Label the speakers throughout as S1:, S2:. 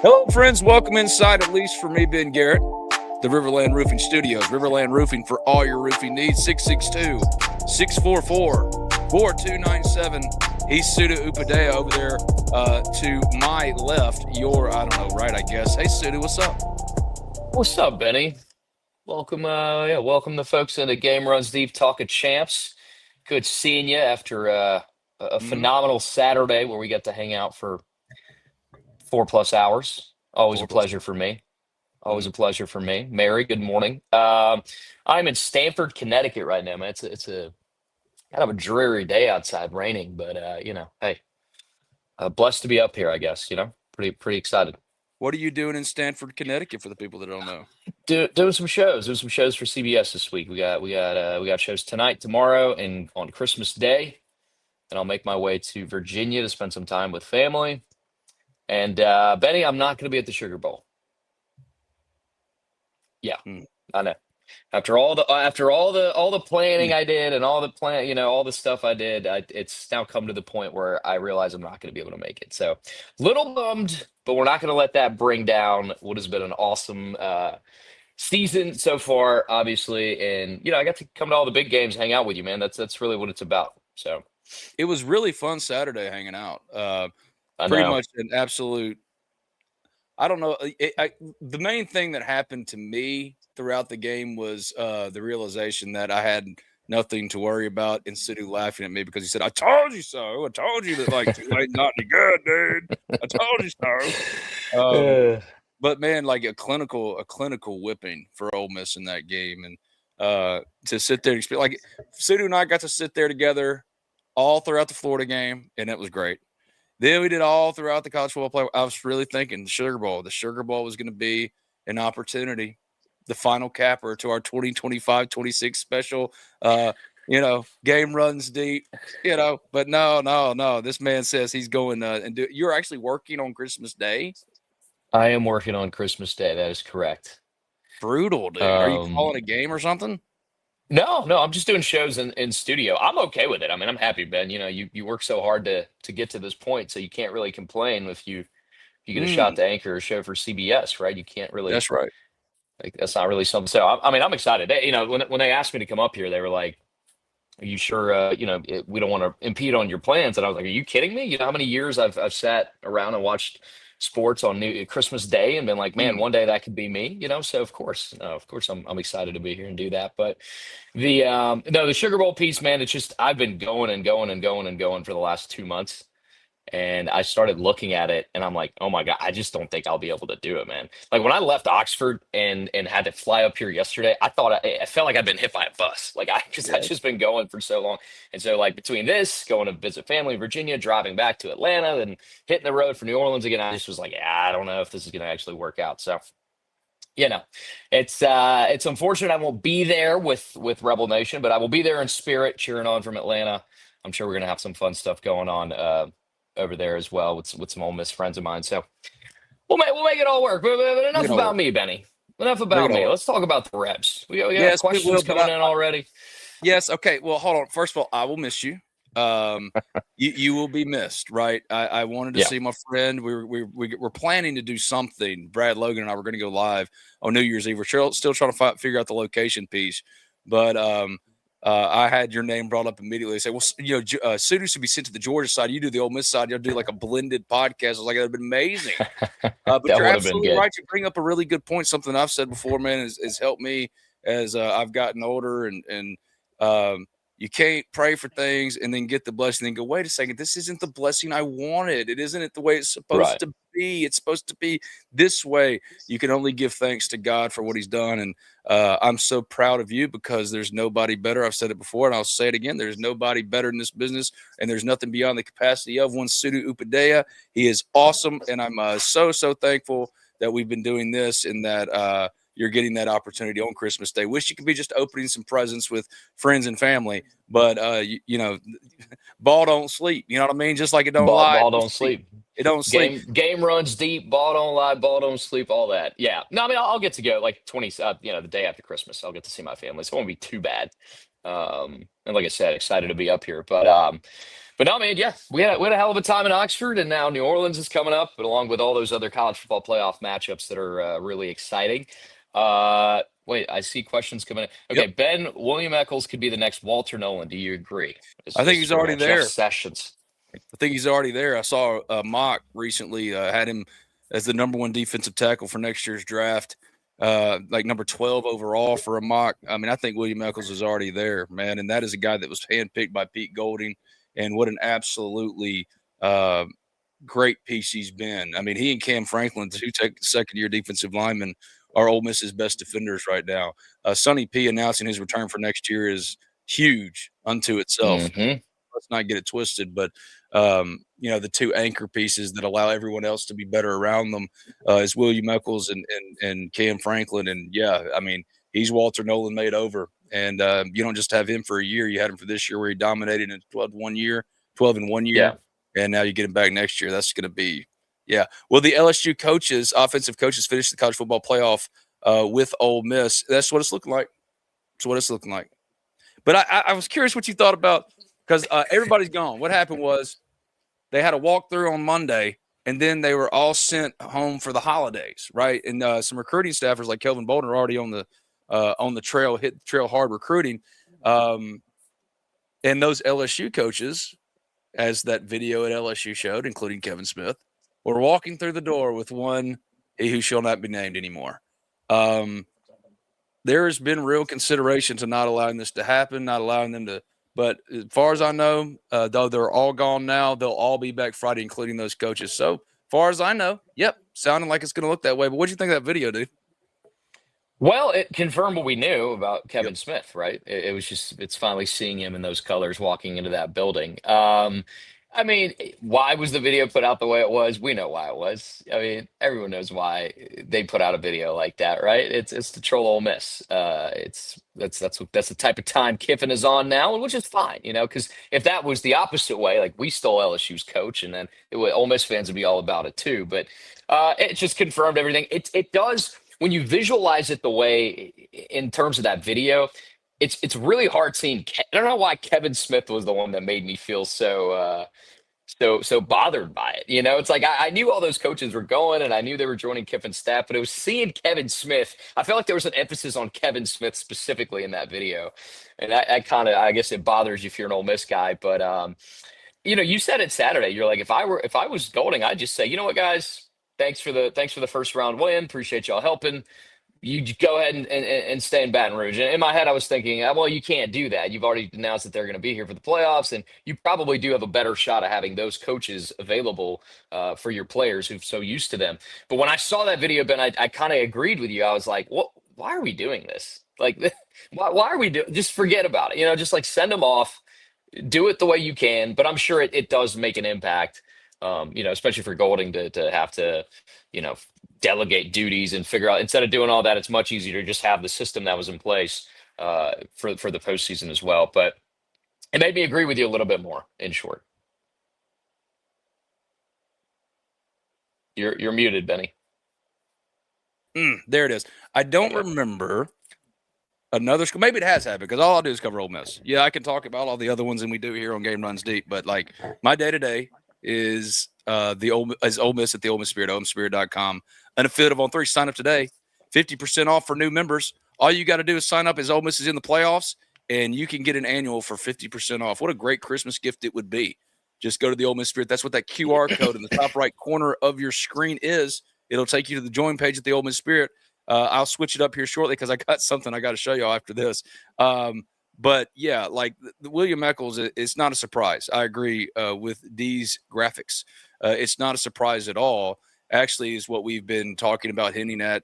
S1: Hello, friends. Welcome inside, at least for me, Ben Garrett, the Riverland Roofing Studios. Riverland Roofing for all your roofing needs. 662-644-4297. He's Sudu Upadhyay over there to my left. I don't know, right, I guess. Hey, Sudu, what's up?
S2: What's up, Benny? Welcome, welcome the folks into Game Runs Deep Talking Champs. Good seeing you after a phenomenal Saturday where we got to hang out for 4+ hours. Always a
S1: 4 plus.
S2: pleasure for me. Always a pleasure for me. Mary, good morning. I'm in Stamford, Connecticut right now, man. It's a kind of a dreary day outside, raining, but hey, blessed to be up here, I guess. Pretty excited.
S1: What are you doing in Stamford, Connecticut, for the people that don't know?
S2: Doing some shows. Doing some shows for CBS this week. We got shows tonight, tomorrow, and on Christmas Day. And I'll make my way to Virginia to spend some time with family. And Benny, I'm not going to be at the Sugar Bowl. Yeah, I know. After all the planning I did and all the stuff I did, it's now come to the point where I realize I'm not going to be able to make it. So, little bummed, but we're not going to let that bring down what has been an awesome season so far, obviously. And I got to come to all the big games, hang out with you, man. That's really what it's about. So,
S1: It was really fun Saturday hanging out.
S2: I
S1: Pretty
S2: know.
S1: much an absolute. I don't know. The main thing that happened to me throughout the game was the realization that I had nothing to worry about, and Sudu laughing at me because he said, "I told you so. I told you that too late, not any good, dude. I told you so." But man, like a clinical whipping for Ole Miss in that game, and to sit there and like Sudu and I got to sit there together all throughout the Florida game, and it was great. Then we did all throughout the college football play. I was really thinking the Sugar Bowl. The Sugar Bowl was going to be an opportunity, the final capper to our 2025-26 special, game runs deep, But no. This man says he's going and you're actually working on Christmas Day?
S2: I am working on Christmas Day. That is correct.
S1: Brutal, dude. Are you calling a game or something?
S2: No, I'm just doing shows in studio. I'm okay with it. I mean, I'm happy, Ben. You work so hard to get to this point, so you can't really complain if you get a shot to anchor a show for CBS, right? You can't really
S1: That's right.
S2: like that's not really something. So I mean, I'm excited. When they asked me to come up here, they were like, "Are you sure? We don't want to impede on your plans." And I was like, "Are you kidding me? You know how many years I've sat around and watched sports on New Christmas Day and been like, man, one day that could be me." So of course, I'm excited to be here and do that. But the Sugar Bowl piece, man, it's just I've been going and going and going and going for the last 2 months. And I started looking at it and I'm like, oh my God, I just don't think I'll be able to do it, man. Like when I left Oxford and had to fly up here yesterday, I thought I felt like I'd been hit by a bus. Like I've just been going for so long. And so like between this, going to visit family in Virginia, driving back to Atlanta, then hitting the road for New Orleans again, I just was like, yeah, I don't know if this is gonna actually work out. So it's unfortunate I won't be there with Rebel Nation, but I will be there in spirit, cheering on from Atlanta. I'm sure we're gonna have some fun stuff going on over there as well with some Ole Miss friends of mine. So we'll make it all work. But enough about me, Benny. Enough about me. Let's talk about the Rebs. We got
S1: Yes, we will,
S2: questions
S1: but
S2: coming in already.
S1: Yes. Okay. Well, hold on. First of all, I will miss you. You will be missed, right? I wanted to see my friend. We're planning to do something. Brad Logan and I were going to go live on New Year's Eve. We're still trying to figure out the location piece, but I had your name brought up immediately. They say, well, Sudu should be sent to the Georgia side. You do the Ole Miss side. You'll do like a blended podcast. I was like, that'd been amazing. But you're absolutely right. You bring up a really good point. Something I've said before, man, has helped me as I've gotten older and you can't pray for things and then get the blessing and go, wait a second, this isn't the blessing I wanted. It isn't it the way it's supposed to be. It's supposed to be this way. You can only give thanks to God for what he's done. And I'm so proud of you because there's nobody better. I've said it before and I'll say it again. There's nobody better in this business and there's nothing beyond the capacity of one Sudu Upadhyay. He is awesome. And I'm so thankful that we've been doing this and that you're getting that opportunity on Christmas Day. Wish you could be just opening some presents with friends and family, but ball don't sleep. You know what I mean? Just like it don't lie.
S2: Ball don't sleep.
S1: It don't sleep.
S2: Game runs deep. Ball don't lie. Ball don't sleep. All that. Yeah. No, I mean I'll get to go like 20. The day after Christmas, I'll get to see my family. So it won't be too bad. And like I said, excited to be up here. But But no, man, yeah, we had a hell of a time in Oxford, and now New Orleans is coming up, but along with all those other college football playoff matchups that are really exciting. Wait, I see questions coming in. Okay,
S1: Yep.
S2: Ben, William Eccles could be the next Walter Nolan. Do you agree?
S1: I
S2: This
S1: think
S2: is
S1: he's
S2: from
S1: already
S2: Jeff
S1: there.
S2: Sessions.
S1: I think he's already there. I saw a mock recently had him as the number 1 defensive tackle for next year's draft, like number 12 overall for a mock. I mean, I think William Eccles is already there, man, and that is a guy that was handpicked by Pete Golding, and what an absolutely great piece he's been. I mean, he and Cam Franklin, two second-year defensive linemen, are Ole Miss's best defenders right now. Sonny P announcing his return for next year is huge unto itself.
S2: Mm-hmm.
S1: Let's not get it twisted, but the two anchor pieces that allow everyone else to be better around them is William Eccles and Cam Franklin. And yeah, I mean, he's Walter Nolan made over. And you don't just have him for a year; you had him for this year, where he dominated in 12 in 1 year,
S2: Yeah.
S1: and now you get him back next year. That's going to be, yeah. Well, the LSU coaches, offensive coaches, finished the college football playoff with Ole Miss. That's what it's looking like. That's what it's looking like. But I was curious what you thought about, because everybody's gone. What happened was they had a walkthrough on Monday, and then they were all sent home for the holidays, right? And some recruiting staffers like Kelvin Bolden are already on the trail, hit the trail hard recruiting. And those LSU coaches, as that video at LSU showed, including Kevin Smith, were walking through the door with one he who shall not be named anymore. There has been real consideration to not allowing this to happen, not allowing them to. But as far as I know, though they're all gone now, they'll all be back Friday, including those coaches. So far as I know, yep, sounding like it's going to look that way. But what do you think of that video, dude?
S2: Well, it confirmed what we knew about
S1: Yep.
S2: Kevin Smith, right? It was just, it's finally seeing him in those colors walking into that building. I mean, why was the video put out the way it was? We know why it was. I mean, everyone knows why they put out a video like that, right? It's to troll Ole Miss. That's the type of time Kiffin is on now, which is fine, because if that was the opposite way, like we stole LSU's coach, and then Ole Miss fans would be all about it too. But it just confirmed everything. It does, when you visualize it the way in terms of that video. It's really hard seeing. I don't know why Kevin Smith was the one that made me feel so bothered by it. It's like I knew all those coaches were going, and I knew they were joining Kiffin's staff, but it was seeing Kevin Smith. I felt like there was an emphasis on Kevin Smith specifically in that video, and I guess it bothers you if you're an Ole Miss guy. But you said it Saturday. You're like, if I was Golding, I'd just say, you know what, guys, thanks for the first round win. Appreciate y'all helping. You go ahead and stay in Baton Rouge. And in my head, I was thinking, well, you can't do that. You've already announced that they're going to be here for the playoffs, and you probably do have a better shot of having those coaches available for your players who've so used to them. But when I saw that video, Ben, I kind of agreed with you. I was like, what? Why are we doing this? Like, why are we doing? Just forget about it. Just like send them off, do it the way you can. But I'm sure it does make an impact. Especially for Golding to have to, you know, delegate duties and figure out, instead of doing all that, it's much easier to just have the system that was in place for the postseason as well. But it made me agree with you a little bit more, in short. You're muted, Benny.
S1: There it is. I don't remember another school. Maybe it has happened, because all I do is cover Ole Miss. Yeah, I can talk about all the other ones, and we do here on Game Runs Deep. But like my day to day is Ole Miss at the Ole Miss Spirit, OleMissSpirit.com. An affiliate of On3. Sign up today. 50% off for new members. All you got to do is sign up as Ole Miss is in the playoffs, and you can get an annual for 50% off. What a great Christmas gift it would be. Just go to the Ole Miss Spirit. That's what that QR code in the top right corner of your screen is. It'll take you to the join page at the Ole Miss Spirit. I'll switch it up here shortly, because I got something I got to show y'all after this. But yeah, like the William Eccles, it's not a surprise. I agree with these graphics. It's not a surprise at all. Actually, is what we've been talking about, hinting at,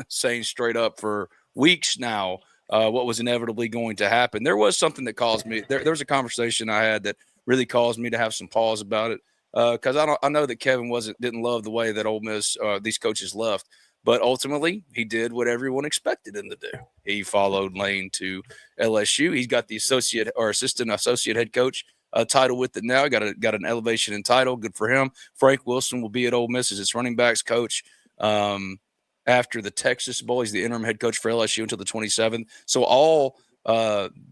S1: saying straight up for weeks now. What was inevitably going to happen. There was something that caused me. There was a conversation I had that really caused me to have some pause about it, because I know that Kevin didn't love the way that Ole Miss these coaches left. But ultimately, he did what everyone expected him to do. He followed Lane to LSU. He's got the assistant associate head coach title with it now. Got an elevation in title. Good for him. Frank Wilson will be at Ole Miss as its running backs coach after the Texas Bowl. He's the interim head coach for LSU until the 27th. So all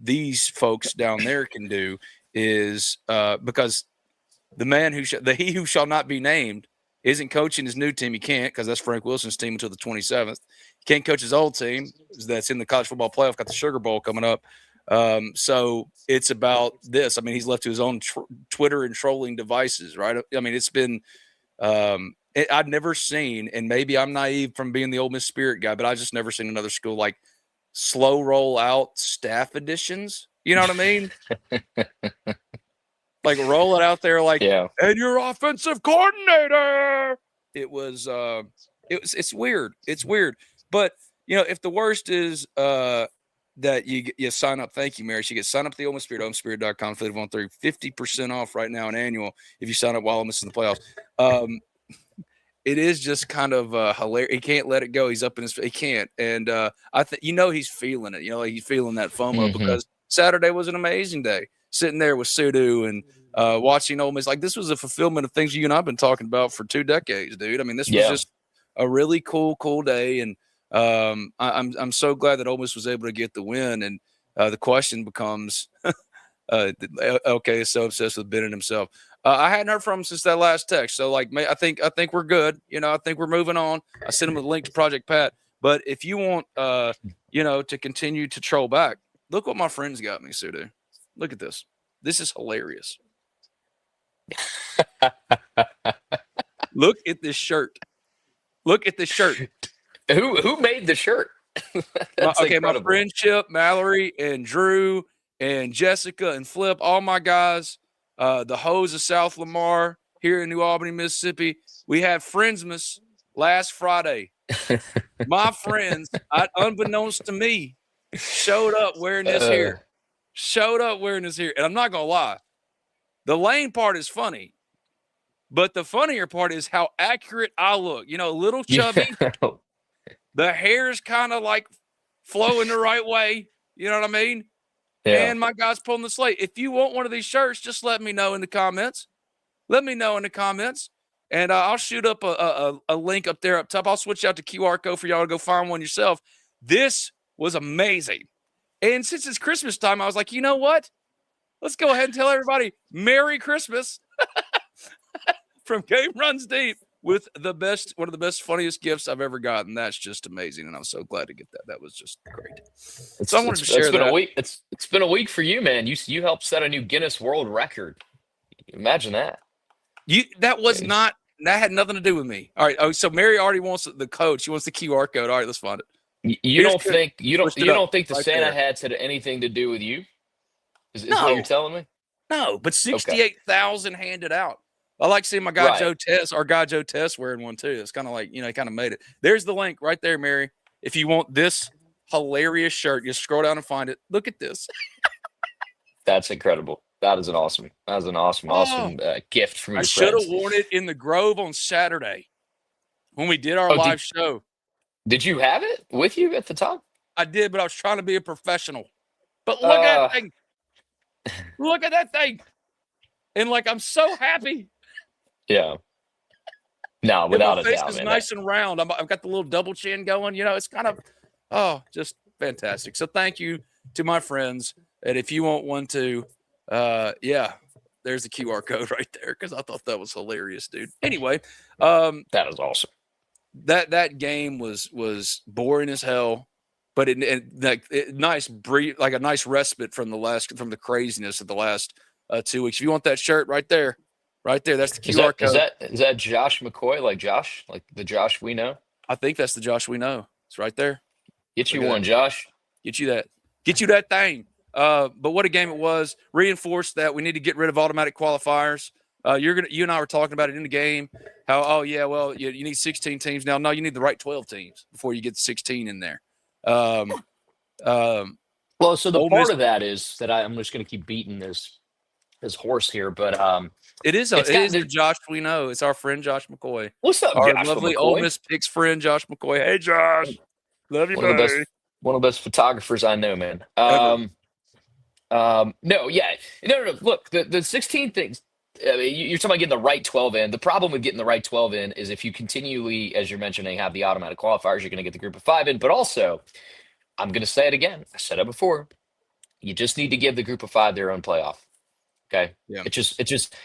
S1: these folks down there can do is because he who shall not be named isn't coaching his new team. He can't, because that's Frank Wilson's team until the 27th. He can't coach his old team that's in the college football playoff, got the Sugar Bowl coming up. So it's about this. I mean, he's left to his own Twitter and trolling devices, right? I mean, it's been I've never seen, and maybe I'm naive from being the Ole Miss Spirit guy, but I've just never seen another school like slow roll out staff additions. You know what I mean? Like roll it out there, like, and your offensive coordinator. It's weird. It's weird. But if the worst is that you sign up, thank you, Mary. You get sign up to the Ole Miss Spirit, OleMissSpirit.com, 50% off right now, an annual if you sign up while Ole Miss is in the playoffs. It is just kind of hilarious. He can't let it go. He's up in his. He can't, and I think he's feeling it. Like he's feeling that FOMO because Saturday was an amazing day. Sitting there with Sudu and watching Ole Miss, like this was a fulfillment of things you and I've been talking about for 2 decades, dude. I mean, this was just a really cool day, and I'm so glad that Ole Miss was able to get the win. And the question becomes, okay, so obsessed with Ben and himself. I hadn't heard from him since that last text, so like, I think we're good. I think we're moving on. I sent him a link to Project Pat. But if you want, to continue to troll back, look what my friends got me, Sudu. Look at this. This is hilarious. Look at this shirt. Look at this shirt.
S2: Who made the shirt?
S1: My friendship, Mallory and Drew and Jessica and Flip, all my guys, the hoes of South Lamar here in New Albany, Mississippi. We had Friendsmas last Friday. My friends, unbeknownst to me, showed up wearing this here. And I'm not going to lie. The lame part is funny. But the funnier part is how accurate I look. A little chubby. The hair's kind of like flowing the right way. You know what I mean? Yeah. And my guy's pulling the slate. If you want one of these shirts, just let me know in the comments. And I'll shoot up a link up there up top. I'll switch out the QR code for y'all to go find one yourself. This was amazing. And since it's Christmas time, I was like, you know what? Let's go ahead and tell everybody Merry Christmas from Game Runs Deep with one of the best, funniest gifts I've ever gotten. That's just amazing. And I'm so glad to get that. That was just great. So I wanted to share that.
S2: It's been a week for you, man. You helped set a new Guinness World Record. Imagine that.
S1: That had nothing to do with me. All right. Oh, so Mary already wants the code. She wants the QR code. All right, let's find it.
S2: You don't think the Santa hats had anything to do with you? Is what you're telling me?
S1: No, but 68,000 handed out. I like seeing my guy Joe Tess wearing one too. It's kind of like, he kind of made it. There's the link right there, Mary. If you want this hilarious shirt, just scroll down and find it. Look at this.
S2: That's incredible. That is an awesome gift from your friends.
S1: I should have worn it in the Grove on Saturday when we did our live show.
S2: Did you have it with you at the time?
S1: I did, but I was trying to be a professional. But look at that thing. Look at that thing. And I'm so happy.
S2: Yeah. No, without a doubt.
S1: My face is nice and round. I've got the little double chin going. It's kind of, just fantastic. So thank you to my friends. And if you want one too, there's the QR code right there because I thought that was hilarious, dude. Anyway,
S2: that is awesome.
S1: That game was boring as hell, but nice breathe, like a nice respite from the craziness of the last 2 weeks. If you want that shirt right there, that's the QR code.
S2: Is that Josh McCoy, like the Josh we know?
S1: I think that's the Josh we know. It's right there.
S2: Get you one, Josh.
S1: Get you that thing. But what a game it was. Reinforced that we need to get rid of automatic qualifiers. You and I were talking about it in the game. How you need 16 teams now. No, you need the right 12 teams before you get 16 in there.
S2: So the part of that is that I'm just going to keep beating this horse here, but
S1: it is the Josh we know. It's our friend Josh McCoy.
S2: What's up,
S1: our
S2: Josh?
S1: Lovely Ole Miss Picks friend Josh McCoy. Hey, Josh, love you, buddy.
S2: One of the best photographers I know, man. No. Look, the 16 things. I mean, you're talking about getting the right 12 in. The problem with getting the right 12 in is if you continually, as you're mentioning, have the automatic qualifiers, you're going to get the group of 5 in. But also, I'm going to say it again. I said it before. You just need to give the group of 5 their own playoff. Okay.
S1: Yeah.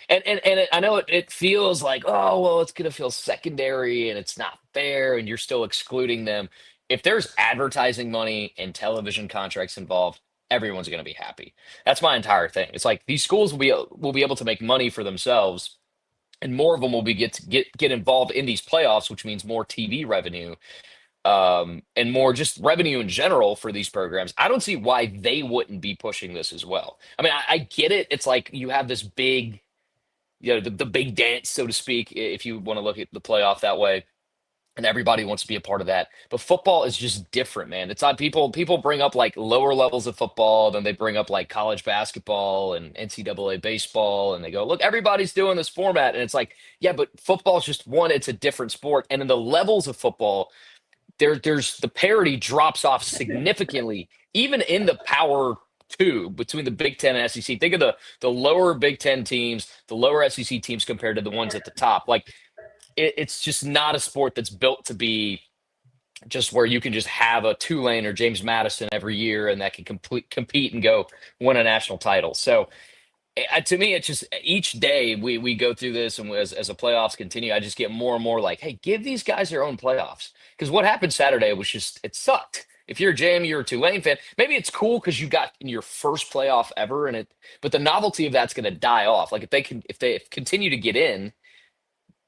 S2: And I know it feels like, oh, well, it's going to feel secondary and it's not fair and you're still excluding them. If there's advertising money and television contracts involved, everyone's going to be happy. That's my entire thing. It's like these schools will be able to make money for themselves, and more of them will be get involved in these playoffs, which means more TV revenue, and more just revenue in general for these programs. I don't see why they wouldn't be pushing this as well. I mean, I get it. It's like you have this big, the big dance, so to speak, if you want to look at the playoff that way, and everybody wants to be a part of that. But football is just different, man. It's not people bring up like lower levels of football, then they bring up like college basketball and NCAA baseball, and they go, look, everybody's doing this format, and it's like, yeah, but football is just one. It's a different sport, and in the levels of football, there's the parity drops off significantly, even in the power two between the Big Ten and SEC. Think of the lower Big Ten teams, the lower SEC teams compared to the ones at the top. Like it's just not a sport that's built to be just where you can just have a Tulane or James Madison every year and that can compete and go win a national title. So to me, it's just each day we go through this, and as the playoffs continue, I just get more and more like, hey, give these guys their own playoffs. Because what happened Saturday was just, it sucked. If you're a JMU or a Tulane fan, maybe it's cool because you got in your first playoff ever, but the novelty of that's going to die off. Like if they continue to get in,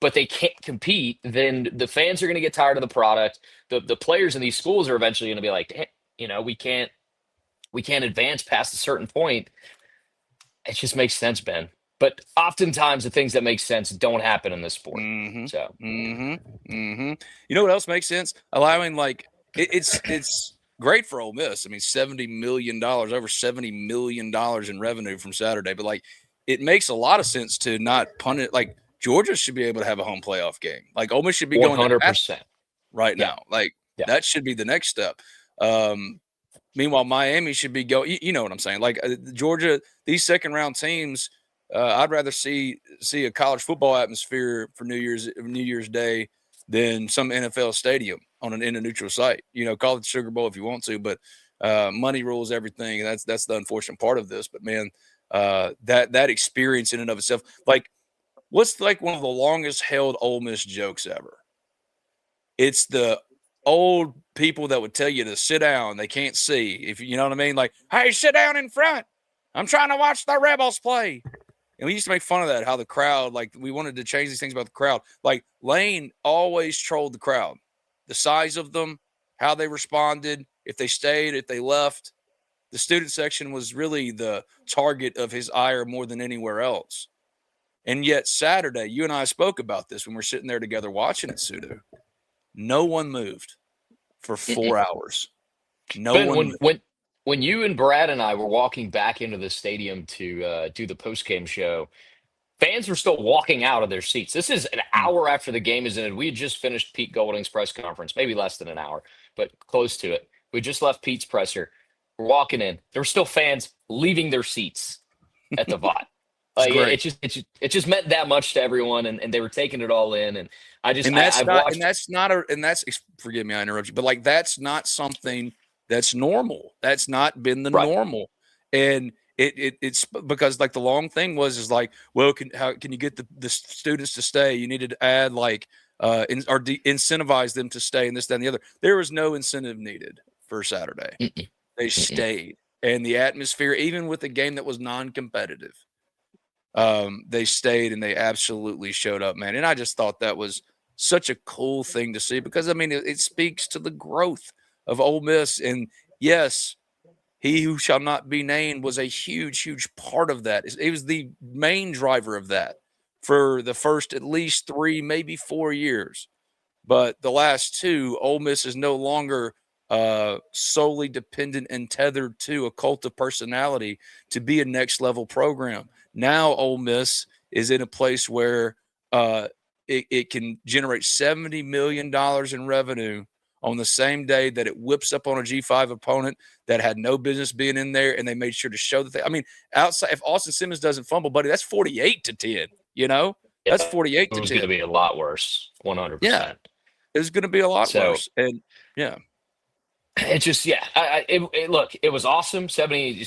S2: but they can't compete, then the fans are going to get tired of the product. The players in these schools are eventually going to be like, hey, we can't advance past a certain point. It just makes sense, Ben. But oftentimes the things that make sense don't happen in this sport. So,
S1: you know what else makes sense? Allowing it's great for Ole Miss. I mean, $70 million, over $70 million in revenue from Saturday. But it makes a lot of sense to not punt it. Like Georgia should be able to have a home playoff game. Like Ole Miss should be
S2: 100%
S1: right now. That should be the next step. Meanwhile, Miami should be you know what I'm saying? Like Georgia, these second round teams, I'd rather see a college football atmosphere for New Year's Day than some NFL stadium in a neutral site. Call it Sugar Bowl if you want to, but money rules everything. And that's the unfortunate part of this. But man, that experience in and of itself, what's one of the longest held Ole Miss jokes ever? It's the old people that would tell you to sit down. They can't see. If you know what I mean? Like, hey, sit down in front. I'm trying to watch the Rebels play. And we used to make fun of that, how the crowd, we wanted to change these things about the crowd. Like Lane always trolled the crowd, the size of them, how they responded, if they stayed, if they left. The student section was really the target of his ire more than anywhere else. And yet Saturday, you and I spoke about this when we're sitting there together watching it, Sudu. No one moved for 4 hours.
S2: When you and Brad and I were walking back into the stadium to do the post-game show, fans were still walking out of their seats. This is an hour after the game is ended. We had just finished Pete Golding's press conference, maybe less than an hour, but close to it. We just left Pete's presser. We're walking in. There were still fans leaving their seats at the VOT. It just meant that much to everyone, and they were taking it all in. And
S1: forgive me, I interrupt you, but that's not something that's normal. That's not been the normal. And it's because the long thing was well, how can you get the students to stay? You needed to add incentivize them to stay and this, that, and the other. There was no incentive needed for Saturday. They stayed. And the atmosphere, even with a game that was non-competitive, they stayed and they absolutely showed up, man. And I just thought that was such a cool thing to see because, I mean, it speaks to the growth of Ole Miss. And yes, he who shall not be named was a huge, huge part of that. It was the main driver of that for the first at least 3, maybe 4 years. But the last 2, Ole Miss is no longer solely dependent and tethered to a cult of personality to be a next level program. Now Ole Miss is in a place where it can generate $70 million in revenue on the same day that it whips up on a G5 opponent that had no business being in there, and they made sure to show that outside, if Austin Simmons doesn't fumble, buddy, that's 48-10, That's 48-10. It
S2: was going to be a lot worse, 100%.
S1: Yeah, it was going to be a lot worse. And, yeah.
S2: It just, yeah. Look, it was awesome. 70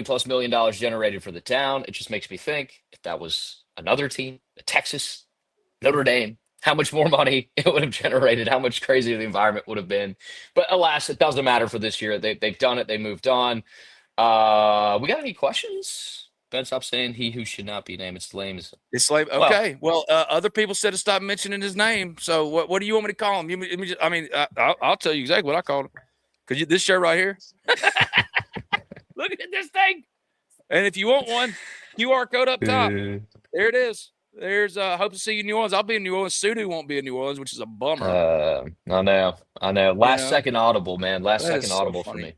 S2: plus $1 million generated for the town. It just makes me think if that was another team, Texas, Notre Dame, how much more money it would have generated, how much crazier the environment would have been. But alas, it doesn't matter for this year. They've done it. They moved on. We got any questions? Ben, stop saying he who should not be named. It's lame.
S1: It's like, okay. Well, other people said to stop mentioning his name. So what do you want me to call him? I'll tell you exactly what I called him. Because this shirt right here. Look at this thing. And if you want one, QR code up top. There it is. There's hope to see you in New Orleans. I'll be in New Orleans. Sudu won't be in New Orleans, which is a bummer.
S2: I know. Last second audible, man. Last second audible for me.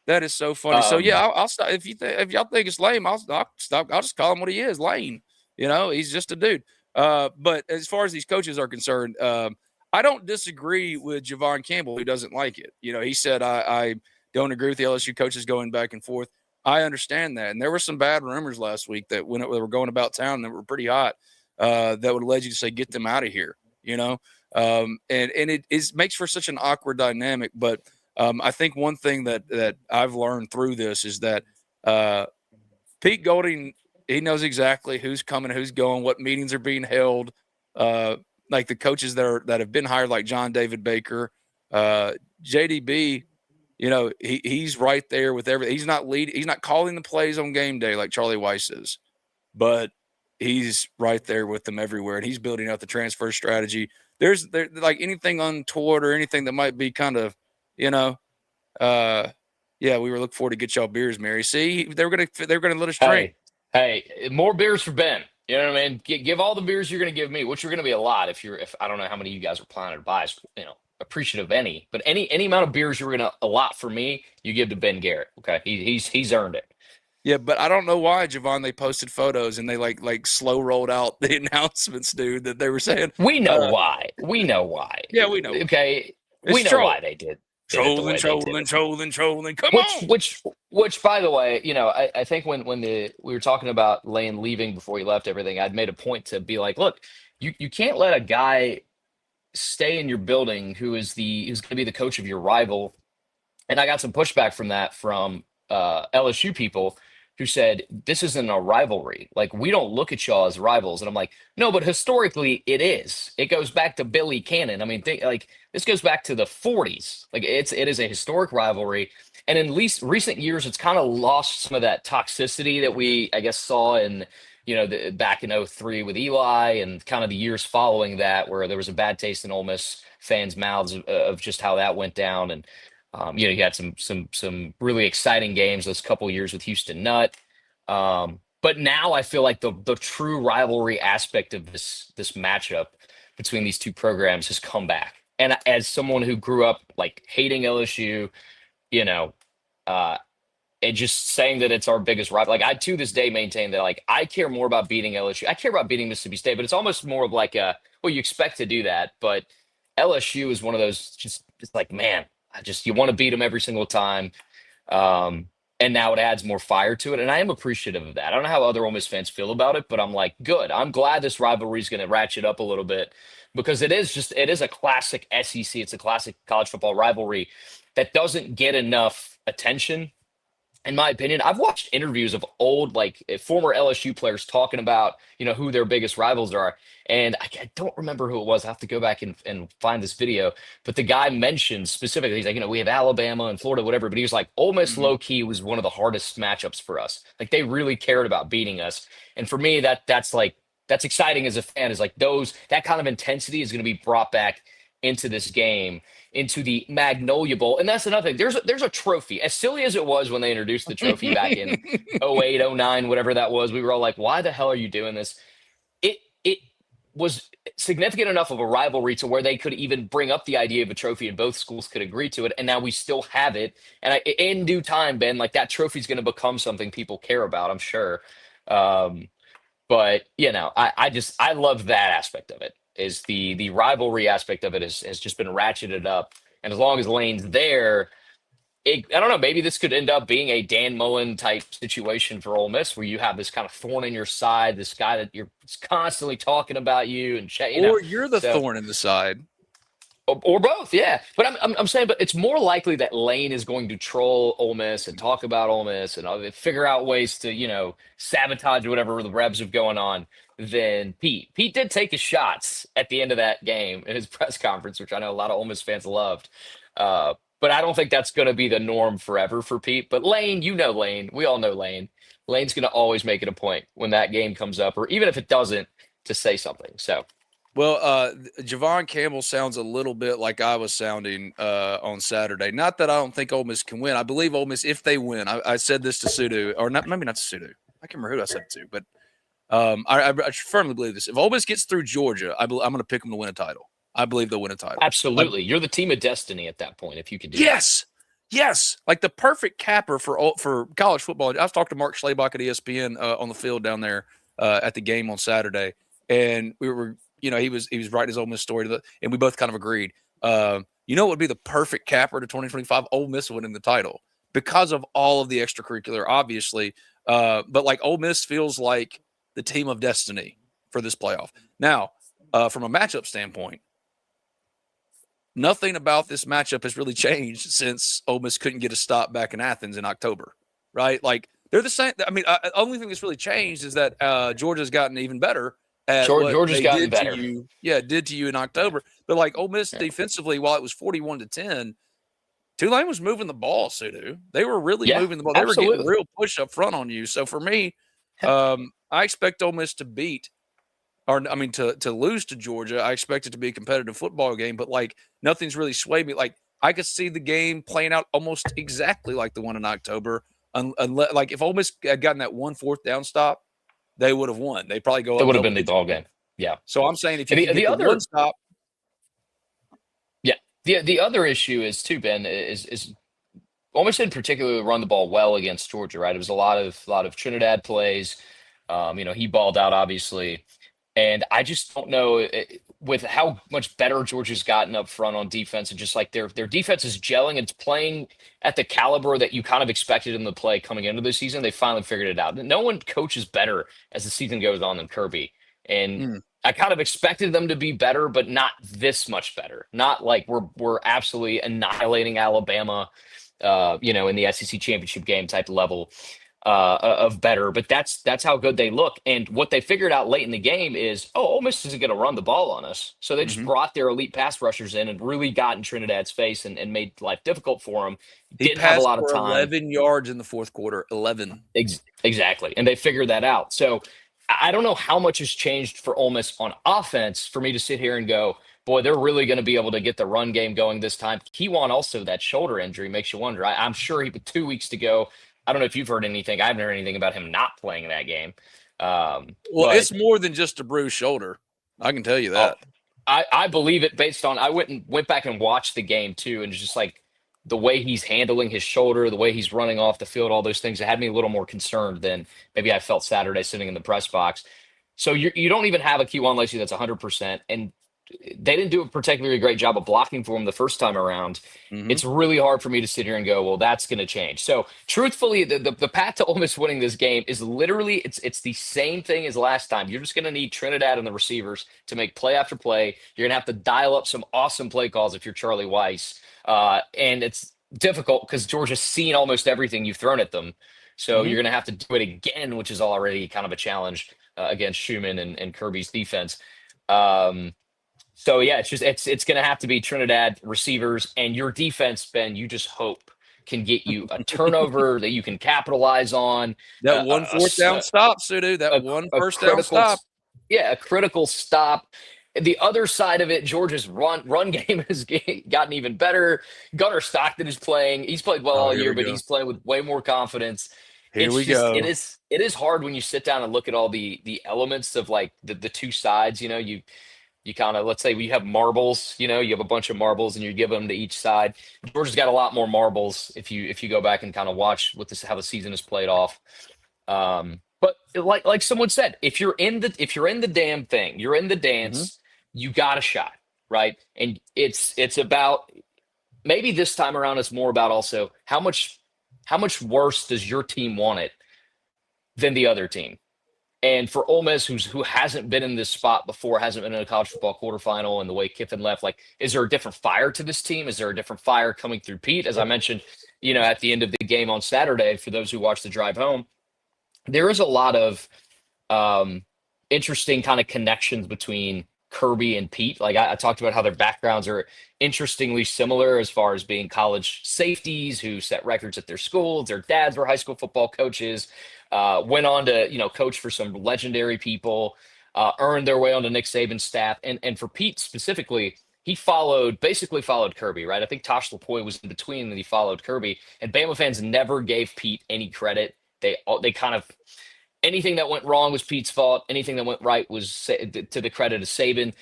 S1: That is so funny. So yeah, I'll stop. If y'all think it's lame, I'll stop. I'll just call him what he is, Lane. He's just a dude. But as far as these coaches are concerned, I don't disagree with Javon Campbell, who doesn't like it. He said I don't agree with the LSU coaches going back and forth. I understand that, and there were some bad rumors last week that when they were going about town that were pretty hot, that would have led you to say get them out of here. And it makes for such an awkward dynamic. But I think one thing that I've learned through this is that Pete Golding, he knows exactly who's coming, who's going, what meetings are being held. Like the coaches that have been hired, like John David Baker, JDB. He's right there with everything. He's not leading. He's not calling the plays on game day like Charlie Weiss is, but he's right there with them everywhere, and he's building out the transfer strategy. There's like anything untoward or anything that might be kind of, we were looking forward to get y'all beers, Mary. See, they're gonna let us drink.
S2: Hey, more beers for Ben. You know what I mean? Give all the beers you're going to give me, which are going to be a lot. If I don't know how many you guys are planning to buy, appreciative of any, but any amount of beers you're going to allot for me, you give to Ben Garrett. Okay, he's earned it.
S1: Yeah, but I don't know why, Javon. They posted photos and they like slow rolled out the announcements, dude. That they were saying.
S2: We know why. We know why.
S1: Yeah, we know.
S2: Okay, we know why they did.
S1: Trolling. Come on.
S2: Which, by the way, I think when we were talking about Lane leaving before he left everything, I'd made a point to be like, look, you can't let a guy stay in your building who's going to be the coach of your rival. And I got some pushback from that from LSU people who said, this isn't a rivalry. Like, we don't look at y'all as rivals. And I'm like, no, but historically it is. It goes back to Billy Cannon. I mean, this goes back to the 40s. Like, it is a historic rivalry. And in least recent years, it's kind of lost some of that toxicity that we, I guess, saw in, back in 03 with Eli and kind of the years following that, where there was a bad taste in Ole Miss fans' mouths of just how that went down. And you had some really exciting games those couple of years with Houston Nutt. But now I feel like the true rivalry aspect of this matchup between these two programs has come back. And as someone who grew up like hating LSU, and just saying that it's our biggest rival, like I to this day maintain that like I care more about beating LSU. I care about beating Mississippi State, but it's almost more of like you expect to do that, but LSU is one of those it's like, man, you want to beat them every single time. And now it adds more fire to it. And I am appreciative of that. I don't know how other Ole Miss fans feel about it, but I'm like, good. I'm glad this rivalry is going to ratchet up a little bit because it is a classic SEC. It's a classic college football rivalry that doesn't get enough attention. In my opinion, I've watched interviews of old, like former LSU players talking about, who their biggest rivals are. And I don't remember who it was. I have to go back and find this video. But the guy mentioned specifically, he's like, we have Alabama and Florida, whatever. But he was like, Ole Miss low key was one of the hardest matchups for us. Like they really cared about beating us. And for me, that's exciting as a fan, is like that kind of intensity is going to be brought back into this game, into the Magnolia Bowl. And that's another thing. There's a trophy. As silly as it was when they introduced the trophy back in 08, 09, whatever that was, we were all like, why the hell are you doing this? It was significant enough of a rivalry to where they could even bring up the idea of a trophy and both schools could agree to it. And now we still have it. And in due time, Ben, like that trophy is going to become something people care about, I'm sure. But I love that aspect of it. Is the rivalry aspect of it has just been ratcheted up. And as long as Lane's there, I don't know, maybe this could end up being a Dan Mullen type situation for Ole Miss where you have this kind of thorn in your side, this guy that you're constantly talking about you and
S1: or you're the thorn in the side.
S2: Or both, yeah. But I'm saying, but it's more likely that Lane is going to troll Ole Miss and talk about Ole Miss and figure out ways to, sabotage whatever the Rebs have going on than Pete. Pete did take his shots at the end of that game in his press conference, which I know a lot of Ole Miss fans loved. But I don't think that's going to be the norm forever for Pete. But Lane, Lane. We all know Lane. Lane's going to always make it a point when that game comes up, or even if it doesn't, to say something. So.
S1: Well, Javon Campbell sounds a little bit like I was sounding on Saturday. Not that I don't think Ole Miss can win. I believe Ole Miss, if they win, I said this to Sudu, or not, maybe not to Sudu. I can't remember who I said it to, but I firmly believe this. If Ole Miss gets through Georgia, I'm going to pick them to win a title. I believe they'll win a title.
S2: Absolutely. You're the team of destiny at that point if you could do
S1: that. Yes. Like the perfect capper for college football. I was talking to Mark Schlabach at ESPN on the field down there at the game on Saturday, and we were – he was writing his Ole Miss story, and we both kind of agreed. What would be the perfect capper to 2025? Ole Miss winning the title because of all of the extracurricular, obviously. But like Ole Miss feels like the team of destiny for this playoff. Now, from a matchup standpoint, nothing about this matchup has really changed since Ole Miss couldn't get a stop back in Athens in October, right? Like they're the same. I mean, the only thing that's really changed is that Georgia's gotten even better.
S2: Georgia's gotten better.
S1: Did to you in October. But like Ole Miss defensively, while it was 41-10, Tulane was moving the ball, Sudu. They were really moving the ball. They were getting real push up front on you. So for me, I expect Ole Miss to lose to Georgia. I expect it to be a competitive football game, but like nothing's really swayed me. Like I could see the game playing out almost exactly like the one in October. Unless, like if Ole Miss had gotten that 1 4th down stop, they would have won. They probably go.
S2: It would have been the ball game. Yeah.
S1: So I'm saying if you get the other one stop.
S2: Yeah. The other issue is too, Ben, is Ole Miss didn't particularly run the ball well against Georgia, right? It was a lot of Trinidad plays. He balled out obviously, and I just don't know with how much better Georgia's gotten up front on defense, and just like their defense is gelling and it's playing at the caliber that you kind of expected them to play coming into the season. They finally figured it out. No one coaches better as the season goes on than Kirby. And I kind of expected them to be better, but not this much better. Not like we're absolutely annihilating Alabama, in the SEC championship game type level of better, but that's how good they look. And what they figured out late in the game is, Ole Miss isn't going to run the ball on us. So they just brought their elite pass rushers in and really got in Trinidad's face and made life difficult for him.
S1: Didn't have a lot of time. 11 yards in the fourth quarter. 11.
S2: Exactly. And they figured that out. So I don't know how much has changed for Ole Miss on offense for me to sit here and go, boy, they're really going to be able to get the run game going this time. Kewan also, that shoulder injury makes you wonder. I'm sure 2 weeks to go. I don't know if you've heard anything. I haven't heard anything about him not playing in that game.
S1: It's more than just a bruised shoulder. I can tell you that.
S2: I believe it based on – I went back and watched the game too, and it's just like the way he's handling his shoulder, the way he's running off the field, all those things, it had me a little more concerned than maybe I felt Saturday sitting in the press box. So you don't even have a Kewan Lacey that's 100%, and they didn't do a particularly great job of blocking for him the first time around. It's really hard for me to sit here and go, well, that's going to change. So truthfully, the path to Ole Miss winning this game is literally, it's the same thing as last time. You're just going to need Trinidad and the receivers to make play after play. You're going to have to dial up some awesome play calls if you're Charlie Weiss. And it's difficult because Georgia's seen almost everything you've thrown at them. So you're going to have to do it again, which is already kind of a challenge against Schumann and Kirby's defense. So yeah, it's going to have to be Trinidad receivers, and your defense, Ben. You just hope can get you a turnover that you can capitalize on.
S1: That 1 4th down stop, Sudu. That one first down stop.
S2: Yeah, a critical stop. The other side of it, Georgia's run game has gotten even better. Gunnar Stockton is playing. He's played well all year, but he's playing with way more confidence.
S1: Here we go.
S2: It is hard when you sit down and look at all the elements of like the two sides. You kind of, let's say we have marbles, you have a bunch of marbles and you give them to each side. Georgia's got a lot more marbles if you go back and kind of watch how the season is played off. But like someone said, if you're in the damn thing, you're in the dance, you got a shot, right? And it's about, maybe this time around it's more about also how much worse does your team want it than the other team? And for Ole Miss, who hasn't been in this spot before, hasn't been in a college football quarterfinal, and the way Kiffin left, like, is there a different fire to this team? Is there a different fire coming through Pete? As I mentioned, at the end of the game on Saturday, for those who watched the drive home, there is a lot of um, interesting kind of connections between Kirby and Pete. Like I talked about how their backgrounds are interestingly similar as far as being college safeties who set records at their schools. Their dads were high school football coaches, went on to, coach for some legendary people, earned their way onto Nick Saban's staff. And for Pete specifically, he basically followed Kirby, right? I think Tosh Lapoy was in between and he followed Kirby. And Bama fans never gave Pete any credit. They kind of anything that went wrong was Pete's fault. Anything that went right was to the credit of Saban.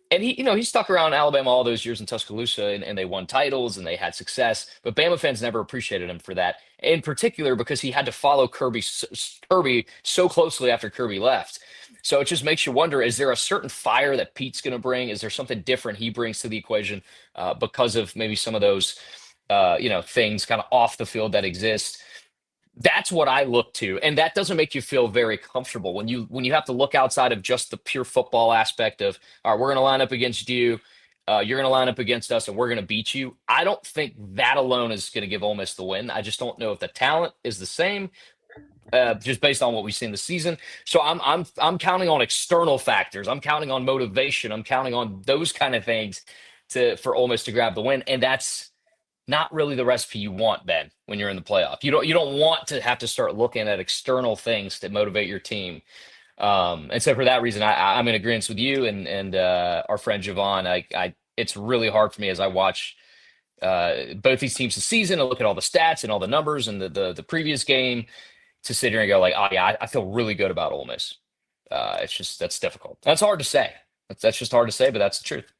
S2: And he stuck around Alabama all those years in Tuscaloosa, and they won titles and they had success. But Bama fans never appreciated him for that, in particular because he had to follow Kirby so closely after Kirby left. So it just makes you wonder: is there a certain fire that Pete's going to bring? Is there something different he brings to the equation because of maybe some of those things kind of off the field that exist? That's what I look to, and that doesn't make you feel very comfortable when you have to look outside of just the pure football aspect of, all right, we're going to line up against you, you're going to line up against us, and we're going to beat you. I don't think that alone is going to give Ole Miss the win. I just don't know if the talent is the same, just based on what we've seen this season. So I'm counting on external factors. I'm counting on motivation. I'm counting on those kind of things for Ole Miss to grab the win, and that's not really the recipe you want, Ben, when you're in the playoff. You don't want to have to start looking at external things that motivate your team. And so for that reason, I'm in agreement with you and our friend Javon. It's really hard for me as I watch both these teams this season and look at all the stats and all the numbers and the previous game to sit here and go like, oh yeah, I feel really good about Ole Miss. That's difficult. That's hard to say. That's just hard to say, but that's the truth.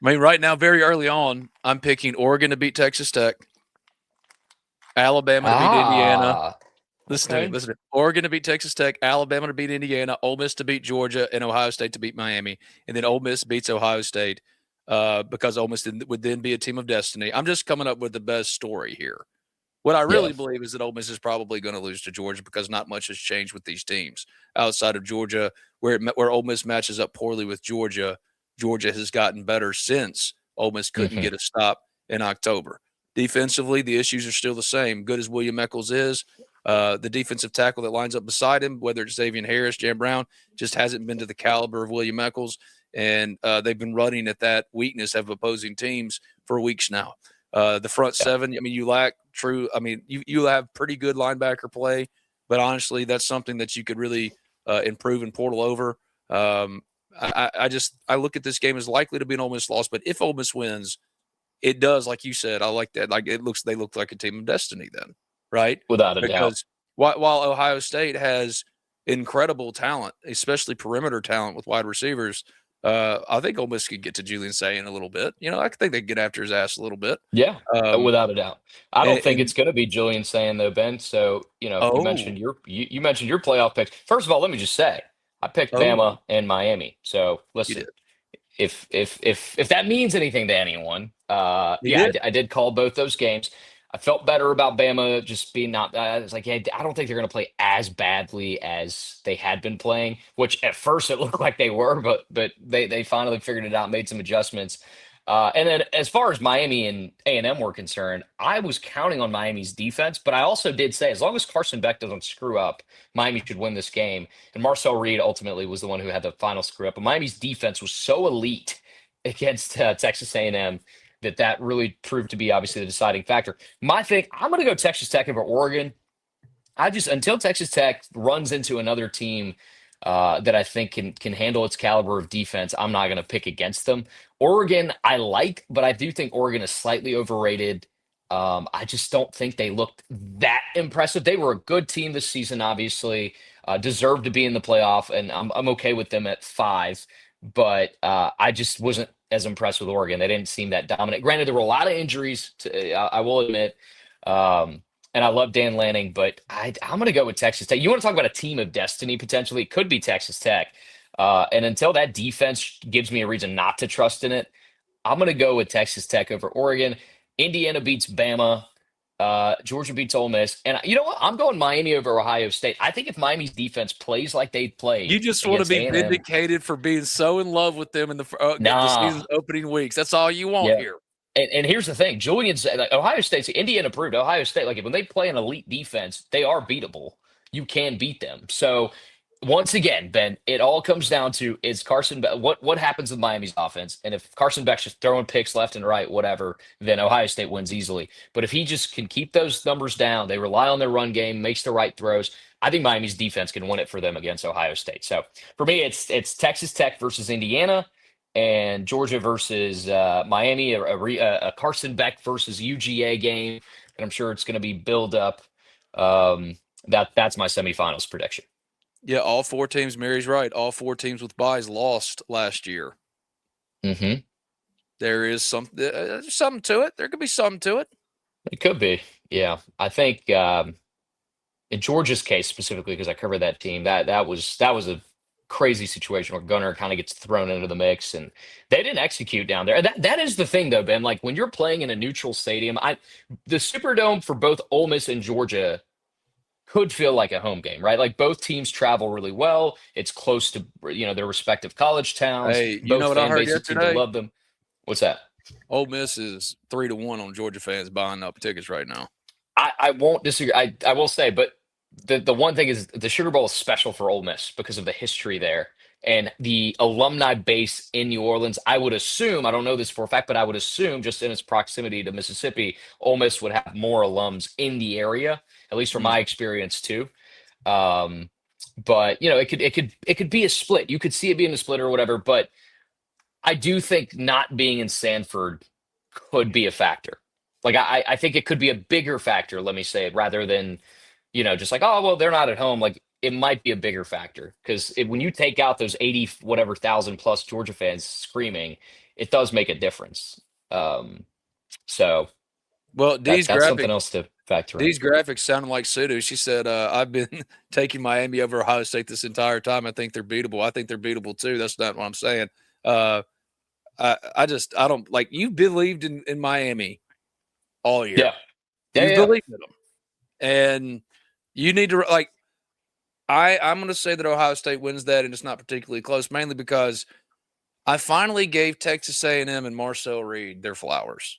S1: I mean, right now, very early on, I'm picking Oregon to beat Texas Tech, Alabama to beat Indiana. Listen to me. Oregon to beat Texas Tech, Alabama to beat Indiana, Ole Miss to beat Georgia, and Ohio State to beat Miami. And then Ole Miss beats Ohio State because Ole Miss would then be a team of destiny. I'm just coming up with the best story here. What I really believe is that Ole Miss is probably going to lose to Georgia because not much has changed with these teams outside of Georgia, where Ole Miss matches up poorly with Georgia. Georgia has gotten better since Ole Miss couldn't get a stop in October. Defensively, the issues are still the same. Good as William Eccles is, the defensive tackle that lines up beside him, whether it's Xavier Harris, Jan Brown, just hasn't been to the caliber of William Eccles, and they've been running at that weakness of opposing teams for weeks now. The front seven, I mean, you lack true. I mean, you have pretty good linebacker play, but honestly, that's something that you could really improve and portal over. I look at this game as likely to be an Ole Miss loss, but if Ole Miss wins, it does, like you said, I like that. Like they look like a team of destiny then, right?
S2: Without a doubt.
S1: Because while Ohio State has incredible talent, especially perimeter talent with wide receivers, I think Ole Miss could get to Julian Sayin a little bit. I think they could get after his ass a little bit.
S2: Yeah, without a doubt. I don't think it's going to be Julian Sayin though, Ben. So you mentioned you mentioned your playoff picks. First of all, let me just say I picked Bama and Miami. So listen, if that means anything to anyone, I did call both those games. I felt better about Bama just being not. I was like, I don't think they're going to play as badly as they had been playing. Which at first it looked like they were, but they finally figured it out, made some adjustments. And then as far as Miami and A&M were concerned, I was counting on Miami's defense, but I also did say as long as Carson Beck doesn't screw up, Miami should win this game. And Marcel Reed ultimately was the one who had the final screw up. But Miami's defense was so elite against Texas A&M that really proved to be obviously the deciding factor. I'm going to go Texas Tech over Oregon. Until Texas Tech runs into another team that I think can handle its caliber of defense, I'm not going to pick against them. Oregon, I like, but I do think Oregon is slightly overrated. I just don't think they looked that impressive. They were a good team this season, obviously, deserved to be in the playoff, and I'm okay with them at 5. But I just wasn't as impressed with Oregon. They didn't seem that dominant. Granted, there were a lot of injuries, I will admit. And I love Dan Lanning, but I'm going to go with Texas Tech. You want to talk about a team of destiny, potentially? It could be Texas Tech. And until that defense gives me a reason not to trust in it, I'm going to go with Texas Tech over Oregon. Indiana beats Bama. Georgia beats Ole Miss, and you know what? I'm going Miami over Ohio State. I think if Miami's defense plays like they
S1: You
S2: played
S1: just want to
S2: against
S1: be
S2: A&M,
S1: vindicated for being so in love with them in the
S2: nah,
S1: season's opening weeks. That's all you want
S2: yeah.
S1: here.
S2: And here's the thing, Julian's like, Ohio State's Indiana proved Ohio State, like when they play an elite defense, they are beatable. You can beat them. So once again, Ben, it all comes down to is Carson what happens with Miami's offense? And if Carson Beck's just throwing picks left and right, whatever, then Ohio State wins easily. But if he just can keep those numbers down, they rely on their run game, makes the right throws. I think Miami's defense can win it for them against Ohio State. So for me, it's Texas Tech versus Indiana and Georgia versus Miami, a Carson Beck versus UGA game, and I'm sure it's going to be build up. That's my semifinals prediction.
S1: Yeah, all four teams. Mary's right. All four teams with byes lost last year.
S2: Mm-hmm.
S1: There is something to it. There could be something to it.
S2: It could be. Yeah, I think in Georgia's case specifically, because I covered that team, that was a crazy situation where Gunner kind of gets thrown into the mix, and they didn't execute down there. That is the thing, though, Ben. Like when you're playing in a neutral stadium, the Superdome for both Ole Miss and Georgia could feel like a home game, right? Like both teams travel really well. It's close to their respective college towns.
S1: Hey, you know
S2: Both
S1: what I
S2: fan
S1: heard
S2: bases seem to
S1: yesterday?
S2: love them. What's that?
S1: Ole Miss is 3-1 on Georgia fans buying up tickets right now.
S2: I won't disagree. I will say, but the one thing is the Sugar Bowl is special for Ole Miss because of the history there and the alumni base in New Orleans. I would assume, I don't know this for a fact, but I would assume just in its proximity to Mississippi, Ole Miss would have more alums in the area, at least from my experience too. But it could be a split. You could see it being a split or whatever, but I do think not being in Sanford could be a factor. Like I think it could be a bigger factor, let me say it, rather than, just like, oh, well, they're not at home. Like it might be a bigger factor because when you take out those 80 whatever thousand plus Georgia fans screaming, it does make a difference. So
S1: well,
S2: that's something else to factor in.
S1: These graphics sounded like Sudu. She said, I've been taking Miami over Ohio State this entire time. I think they're beatable. I think they're beatable too. That's not what I'm saying. I don't like you believed in Miami all year.
S2: Yeah.
S1: You believed in them. And you need to I'm going to say that Ohio State wins that, and it's not particularly close, mainly because I finally gave Texas A&M and Marcel Reed their flowers.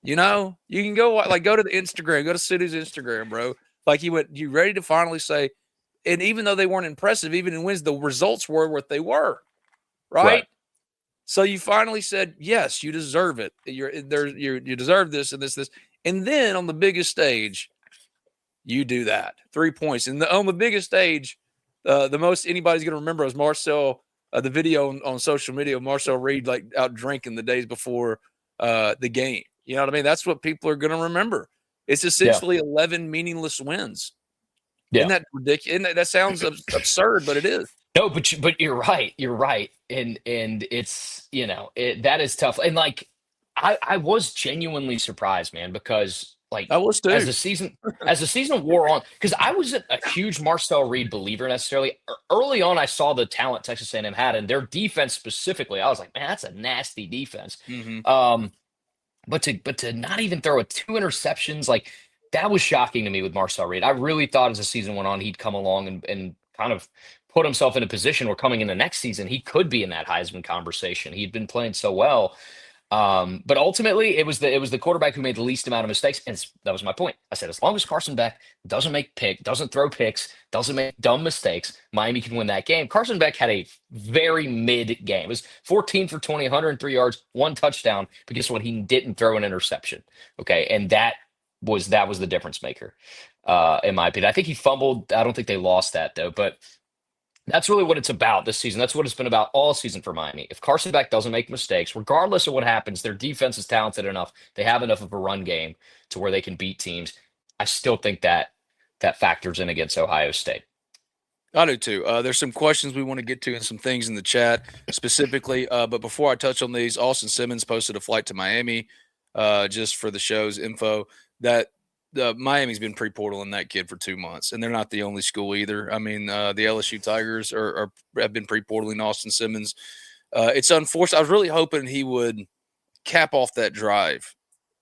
S1: You can go to the Instagram, go to Sudu's Instagram, bro. Like you ready to finally say, and even though they weren't impressive, even in wins, the results were what they were, right? So you finally said, yes, you deserve it. You deserve this and this, and then on the biggest stage, you do that 3 points, and on the biggest stage, the most anybody's going to remember is Marcel. The video on social media of Marcel Reed like out drinking the days before the game. You know what I mean? That's what people are going to remember. It's essentially 11 meaningless wins.
S2: Yeah.
S1: Isn't that ridiculous? And that sounds absurd, but it is.
S2: No, but you're right. You're right. And it's, that is tough. And like, I was genuinely surprised, man, because like
S1: I was too.
S2: as the season wore on, because I wasn't a huge Marcel Reed believer necessarily. Early on, I saw the talent Texas A&M had and their defense specifically. I was like, man, that's a nasty defense.
S1: Mm-hmm.
S2: But to not even throw 2 interceptions, like that was shocking to me with Marcel Reed. I really thought as the season went on, he'd come along and kind of put himself in a position where coming in the next season, he could be in that Heisman conversation. He'd been playing so well. But ultimately it was the quarterback who made the least amount of mistakes. And that was my point. I said, as long as Carson Beck doesn't throw picks, doesn't make dumb mistakes, Miami can win that game. Carson Beck had a very mid game. It was 14 for 20, 103 yards, 1 touchdown. But guess what? He didn't throw an interception. Okay. And that was the difference maker, in my opinion. I think he fumbled. I don't think they lost that though, but that's really what it's about this season. That's what it's been about all season for Miami. If Carson Beck doesn't make mistakes, regardless of what happens, their defense is talented enough. They have enough of a run game to where they can beat teams. I still think that factors in against Ohio State.
S1: I do too. There's some questions we want to get to and some things in the chat specifically. But before I touch on these, Austin Simmons posted a flight to Miami just for the show's info that Miami's been pre-portaling that kid for 2 months, and they're not the only school either. I mean, the LSU Tigers have been pre-portaling Austin Simmons. It's unfortunate. I was really hoping he would cap off that drive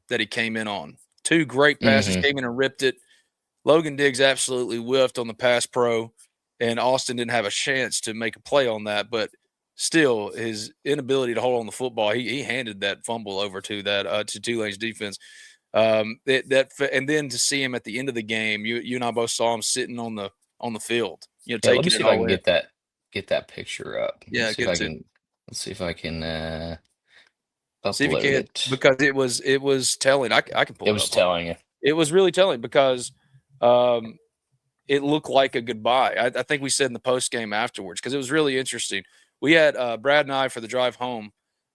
S1: that he came in on 2 great passes, came in and ripped it. Logan Diggs absolutely whiffed on the pass pro, and Austin didn't have a chance to make a play on that. But still, his inability to hold on the football, he handed that fumble over to that to Tulane's defense. And then to see him at the end of the game, you and I both saw him sitting on the field,
S2: Yeah, let me
S1: taking
S2: see
S1: it
S2: if I
S1: all
S2: can
S1: in.
S2: get that picture up.
S1: Yeah, good too.
S2: Let's see if I can
S1: See if you
S2: upload
S1: can,
S2: it.
S1: because it was telling. I can pull it up.
S2: It was telling you.
S1: It was really telling because it looked like a goodbye. I think we said in the post game afterwards, because it was really interesting. We had Brad and I, for the drive home,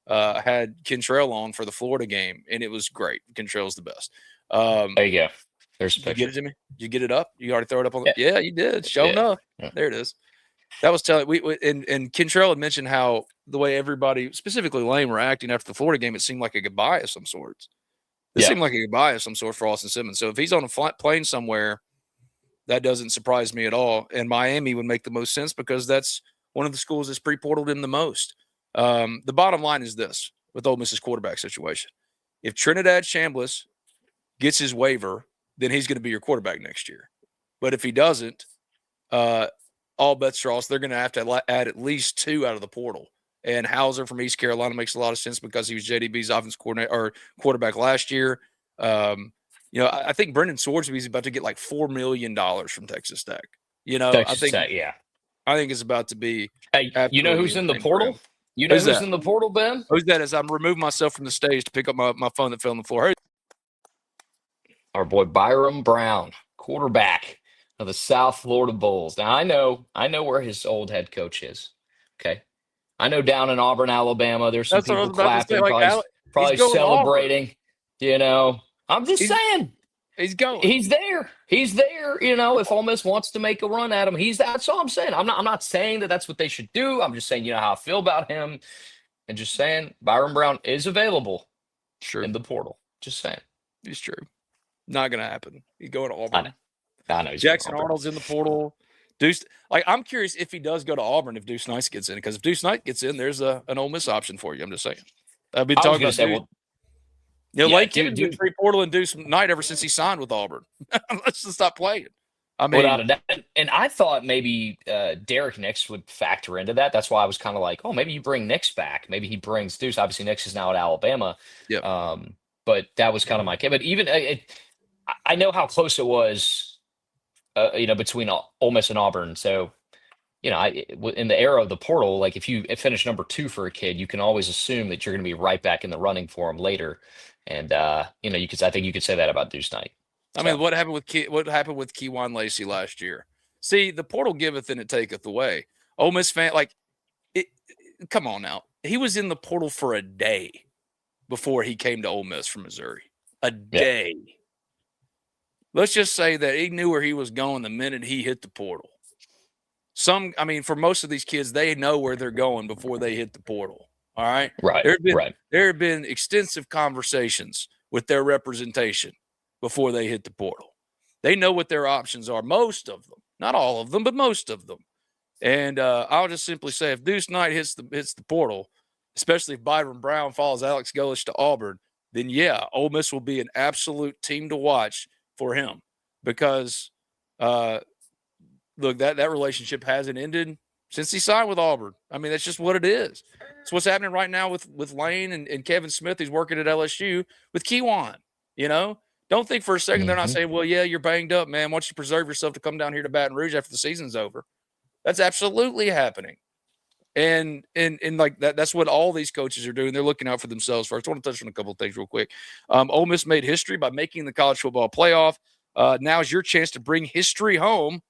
S1: had Kentrell on for the Florida game, and it was great. Kentrell's the best.
S2: There you go. There's a picture.
S1: Did you get it to me? Did you get it up? You already throw it up on
S2: the
S1: Yeah, you did. Show enough. Yeah. There it is. That was telling. And Kentrell had mentioned how the way everybody, specifically Lane, were acting after the Florida game, it seemed like a goodbye of some sorts. It seemed like a goodbye of some sort for Austin Simmons. So if he's on a plane somewhere, that doesn't surprise me at all. And Miami would make the most sense, because that's one of the schools that's pre-portaled him the most. The bottom line is this with Ole Miss's quarterback situation: if Trinidad Chambliss gets his waiver, then he's going to be your quarterback next year. But if he doesn't, all bets are off. They're going to have to add at least 2 out of the portal. And Hauser from East Carolina makes a lot of sense, because he was JDB's offense coordinator or quarterback last year. I think Brendan Swordsby is about to get like $4 million from Texas Tech.
S2: Texas Tech, yeah.
S1: I think it's about to be.
S2: Hey, you know who's in the portal? You know who's in the portal, Ben?
S1: Who's that? As I'm removing myself from the stage to pick up my phone that fell on the floor.
S2: Our boy Byram Brown, quarterback of the South Florida Bulls. Now I know where his old head coach is. Okay, I know down in Auburn, Alabama, there's some people clapping, probably celebrating. I'm just saying,
S1: he's going.
S2: He's there. If Ole Miss wants to make a run at him, that's all I'm saying. I'm not saying that that's what they should do. I'm just saying, how I feel about him, and just saying Byram Brown is available.
S1: Sure.
S2: In the portal. Just saying.
S1: It's true. Not going to happen. He's going to Auburn.
S2: I know.
S1: Jackson Arnold's in the portal. Deuce, I'm curious if he does go to Auburn, if Deuce Knight gets in. Because if Deuce Knight gets in, there's an Ole Miss option for you. I'm just saying. I've been talking about Lake Kennedy been pre-portal and Deuce Knight ever since he signed with Auburn. Let's just stop playing. I mean,
S2: without a doubt. And I thought maybe Derek Nix would factor into that. That's why I was kind of like, oh, maybe you bring Nix back. Maybe he brings Deuce. Obviously, Nix is now at Alabama.
S1: Yeah.
S2: But that was kind of my case. But even I know how close it was, between Ole Miss and Auburn. So, in the era of the portal, like if you finish number 2 for a kid, you can always assume that you're going to be right back in the running for him later. And I think you could say that about Deuce Knight.
S1: I mean, what happened with Keywan Lacey last year? See, the portal giveth and it taketh away. Ole Miss fan, come on now. He was in the portal for a day before he came to Ole Miss from Missouri. A day. Yeah. Let's just say that he knew where he was going the minute he hit the portal. For most of these kids, they know where they're going before they hit the portal. All right?
S2: Right.
S1: There have been extensive conversations with their representation before they hit the portal. They know what their options are, most of them. Not all of them, but most of them. And I'll just simply say, if Deuce Knight hits the portal, especially if Byron Brown follows Alex Golish to Auburn, then Ole Miss will be an absolute team to watch for him, because look, that relationship hasn't ended since he signed with Auburn. I mean, that's just what it is. It's what's happening right now with Lane and Kevin Smith, who's working at LSU with Keywan. Don't think for a second they're not saying, well, yeah, you're banged up, man. Why don't you preserve yourself to come down here to Baton Rouge after the season's over? That's absolutely happening. And like that's what all these coaches are doing. They're looking out for themselves first. I want to touch on a couple of things real quick. Ole Miss made history by making the college football playoff. Now's your chance to bring history home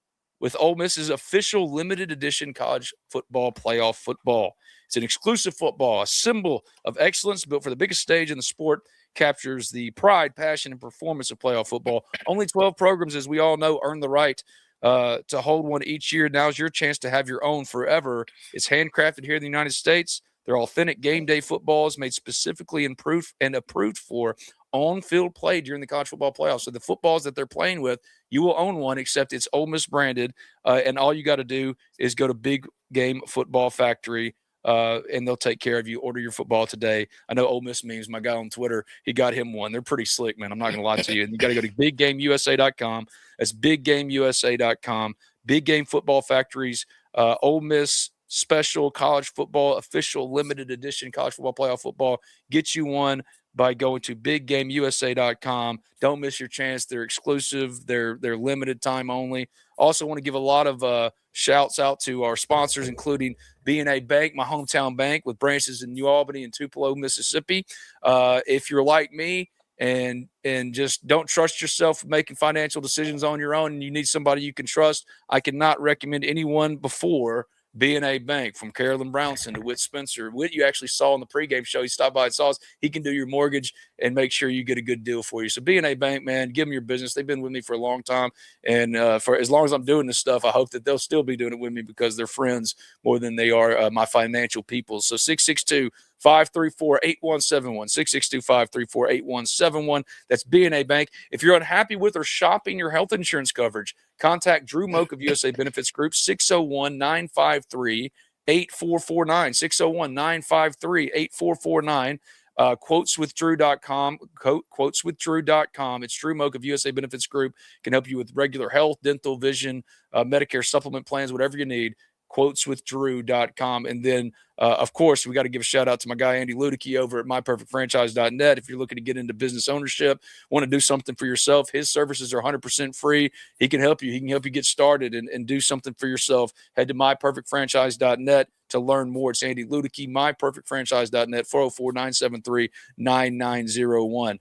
S1: with Ole Miss's official limited edition college football playoff football. It's an exclusive football, a symbol of excellence built for the biggest stage in the sport, captures the pride, passion, and performance of playoff football. Only 12 programs, as we all know, earn the right to hold one each year. Now's your chance to have your own forever. It's handcrafted here in the United States. They're authentic game day footballs made specifically approved for on-field play during the college football playoffs. So the footballs that they're playing with, you will own one, except it's Ole Miss branded, and all you got to do is go to Big Game Football Factory and they'll take care of you. Order your football today. I know Ole Miss memes. My guy on Twitter, he got him one. They're pretty slick, man. I'm not going to lie to you. And you got to go to biggameusa.com. That's biggameusa.com. Big Game Football Factories, Ole Miss special college football, official limited edition college football playoff football. Get you one by going to biggameusa.com. Don't miss your chance. They're exclusive. They're limited time only. Also want to give a lot of shouts out to our sponsors, including B&A Bank, my hometown bank with branches in New Albany and Tupelo, Mississippi. If you're like me and just don't trust yourself making financial decisions on your own and you need somebody you can trust, I cannot recommend anyone before B&A Bank, from Carolyn Brownson to Whit Spencer. Whit, you actually saw on the pregame show. He stopped by and saw us. He can do your mortgage and make sure you get a good deal for you. So B&A Bank, man, give them your business. They've been with me for a long time. And for as long as I'm doing this stuff, I hope that they'll still be doing it with me because they're friends more than they are my financial people. So 662-534-8171, 662-534-8171. That's B&A Bank. If you're unhappy with or shopping your health insurance coverage, contact Drew Moak of USA Benefits Group, 601-953-8449, 601-953-8449. Quoteswithdrew.com, quoteswithdrew.com. It's Drew Moak of USA Benefits Group. Can help you with regular health, dental, vision, Medicare supplement plans, whatever you need. Quoteswithdrew.com. And then, of course, we got to give a shout out to my guy, Andy Ludicky, over at myperfectfranchise.net. If you're looking to get into business ownership, want to do something for yourself, his services are 100% free. He can help you. He can help you get started and do something for yourself. Head to myperfectfranchise.net to learn more. It's Andy Ludicky, myperfectfranchise.net, 404-973-9901.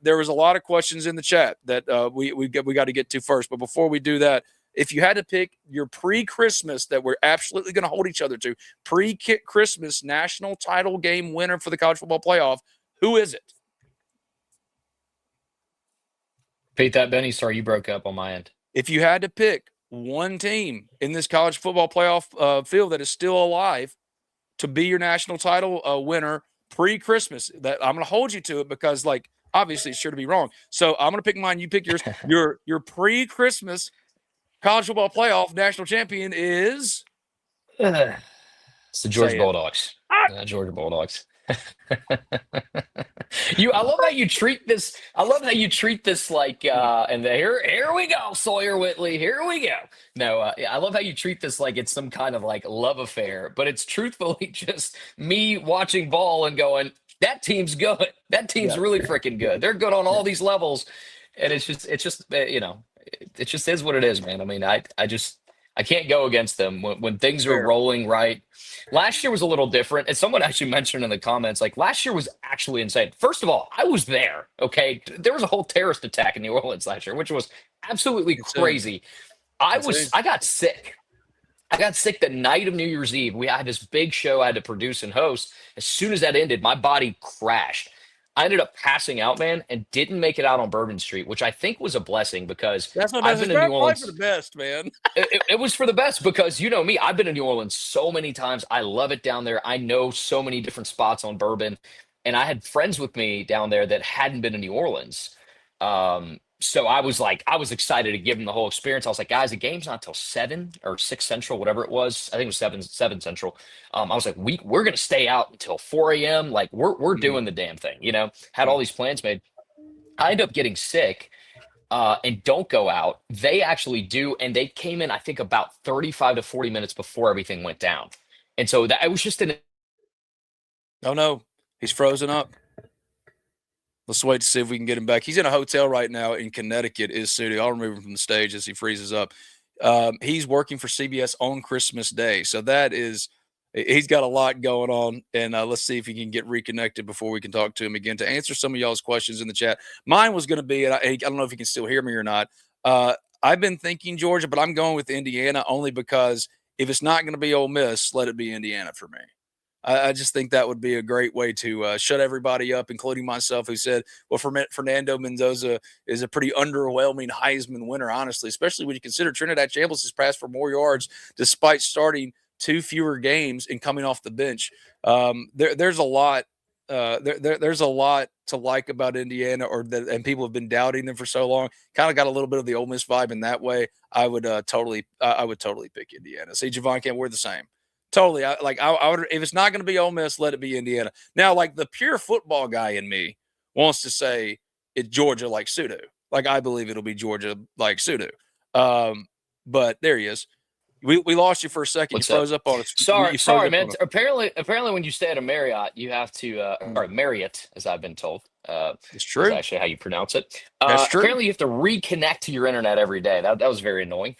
S1: There was a lot of questions in the chat that we got to get to first. But before we do that, if you had to pick your pre-Christmas that we're absolutely going to hold each other to, pre-Christmas national title game winner for the college football playoff, who is it?
S2: Repeat that, Benny. Sorry, you broke up on my end.
S1: If you had to pick one team in this college football playoff field that is still alive to be your national title winner pre-Christmas, that I'm going to hold you to it because, like, obviously it's sure to be wrong. So I'm going to pick mine. You pick yours. Your pre-Christmas college football playoff national champion is
S2: it's the Georgia Bulldogs. Georgia Bulldogs. I love how you treat this. I love how you treat this like and here we go, Sawyer Whitley. Here we go. No, I love how you treat this like it's some kind of like love affair, but it's truthfully just me watching ball and going, that team's good. That team's really freaking good. They're good on all these levels, and it's just it just is what it is, man. I mean, I can't go against them when things are rolling right. Last year was a little different. And someone actually mentioned in the comments, like, last year was actually insane. First of all, I was there. Okay. There was a whole terrorist attack in New Orleans last year, which was absolutely crazy. I got sick. I got sick the night of New Year's Eve. We had this big show I had to produce and host. As soon as that ended, my body crashed. I ended up passing out, man, and didn't make it out on Bourbon Street, which I think was a blessing because I've been in New Orleans.
S1: For the best, man.
S2: It was for the best because, you know me, I've been in New Orleans so many times. I love it down there. I know so many different spots on Bourbon, and I had friends with me down there that hadn't been to New Orleans. So I was excited to give them the whole experience. I was like, guys, the game's not till 7 or 6 Central, whatever it was. I think it was 7 Central. I was like, we're going to stay out until 4 a.m. Like we're doing the damn thing, you know, had all these plans made. I ended up getting sick and don't go out. They actually do. And they came in, I think, about 35 to 40 minutes before everything went down. And so that it was just
S1: Oh, no, he's frozen up. Let's wait to see if we can get him back. He's in a hotel right now in Connecticut, is Sudu. I'll remove him from the stage as he freezes up. He's working for CBS on Christmas Day. So he's got a lot going on. And let's see if he can get reconnected before we can talk to him again to answer some of y'all's questions in the chat. Mine was going to be, and I don't know if you can still hear me or not. I've been thinking Georgia, but I'm going with Indiana only because if it's not going to be Ole Miss, let it be Indiana for me. I just think that would be a great way to shut everybody up, including myself, who said, well, Fernando Mendoza is a pretty underwhelming Heisman winner, honestly, especially when you consider Trinidad Chambliss has passed for more yards despite starting 2 fewer games and coming off the bench. There's a lot. There's a lot to like about Indiana, and people have been doubting them for so long. Kind of got a little bit of the Ole Miss vibe in that way. I would totally pick Indiana. See, Javon, we're the same. Totally. I would, if it's not going to be Ole Miss, let it be Indiana. Now, like the pure football guy in me wants to say it's Georgia like Sudu. Like I believe it'll be Georgia like Sudu. But there he is. We lost you for a second.
S2: What's
S1: you froze up on us.
S2: Sorry, man. Apparently, when you stay at a Marriott, you have to, or Marriott, as I've been told.
S1: It's true.
S2: Is actually how you pronounce it.
S1: That's true.
S2: Apparently, you have to reconnect to your internet every day. That was very annoying.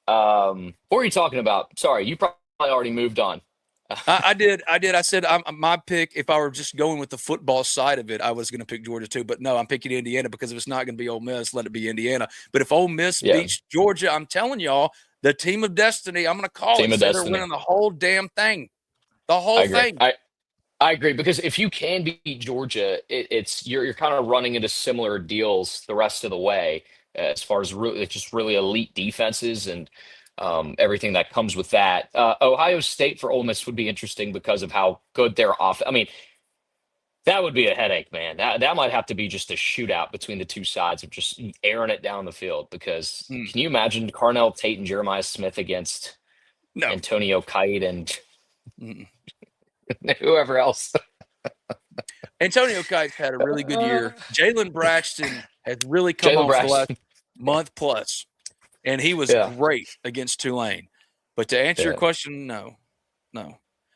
S2: What are you talking about? Sorry, you probably already moved on.
S1: I did. I said my pick, if I were just going with the football side of it, I was going to pick Georgia too. But no, I'm picking Indiana because if it's not going to be Ole Miss, let it be Indiana. But if Ole Miss beats Georgia, I'm telling y'all, the team of destiny, I'm going to call it. They're winning the whole damn thing. The whole thing.
S2: I agree, because if you can beat Georgia, it's you're kind of running into similar deals the rest of the way as far as just really elite defenses and everything that comes with that. Ohio State for Ole Miss would be interesting because of how good they're off. I mean, that would be a headache, man. That might have to be just a shootout between the two sides of just airing it down the field. Because can you imagine Carnell Tate and Jeremiah Smith against Antonio Kite and whoever else?
S1: Antonio Kite had a really good year. Jalen Braxton has really come on for the last month plus, and he was great against Tulane. But to answer your question, no.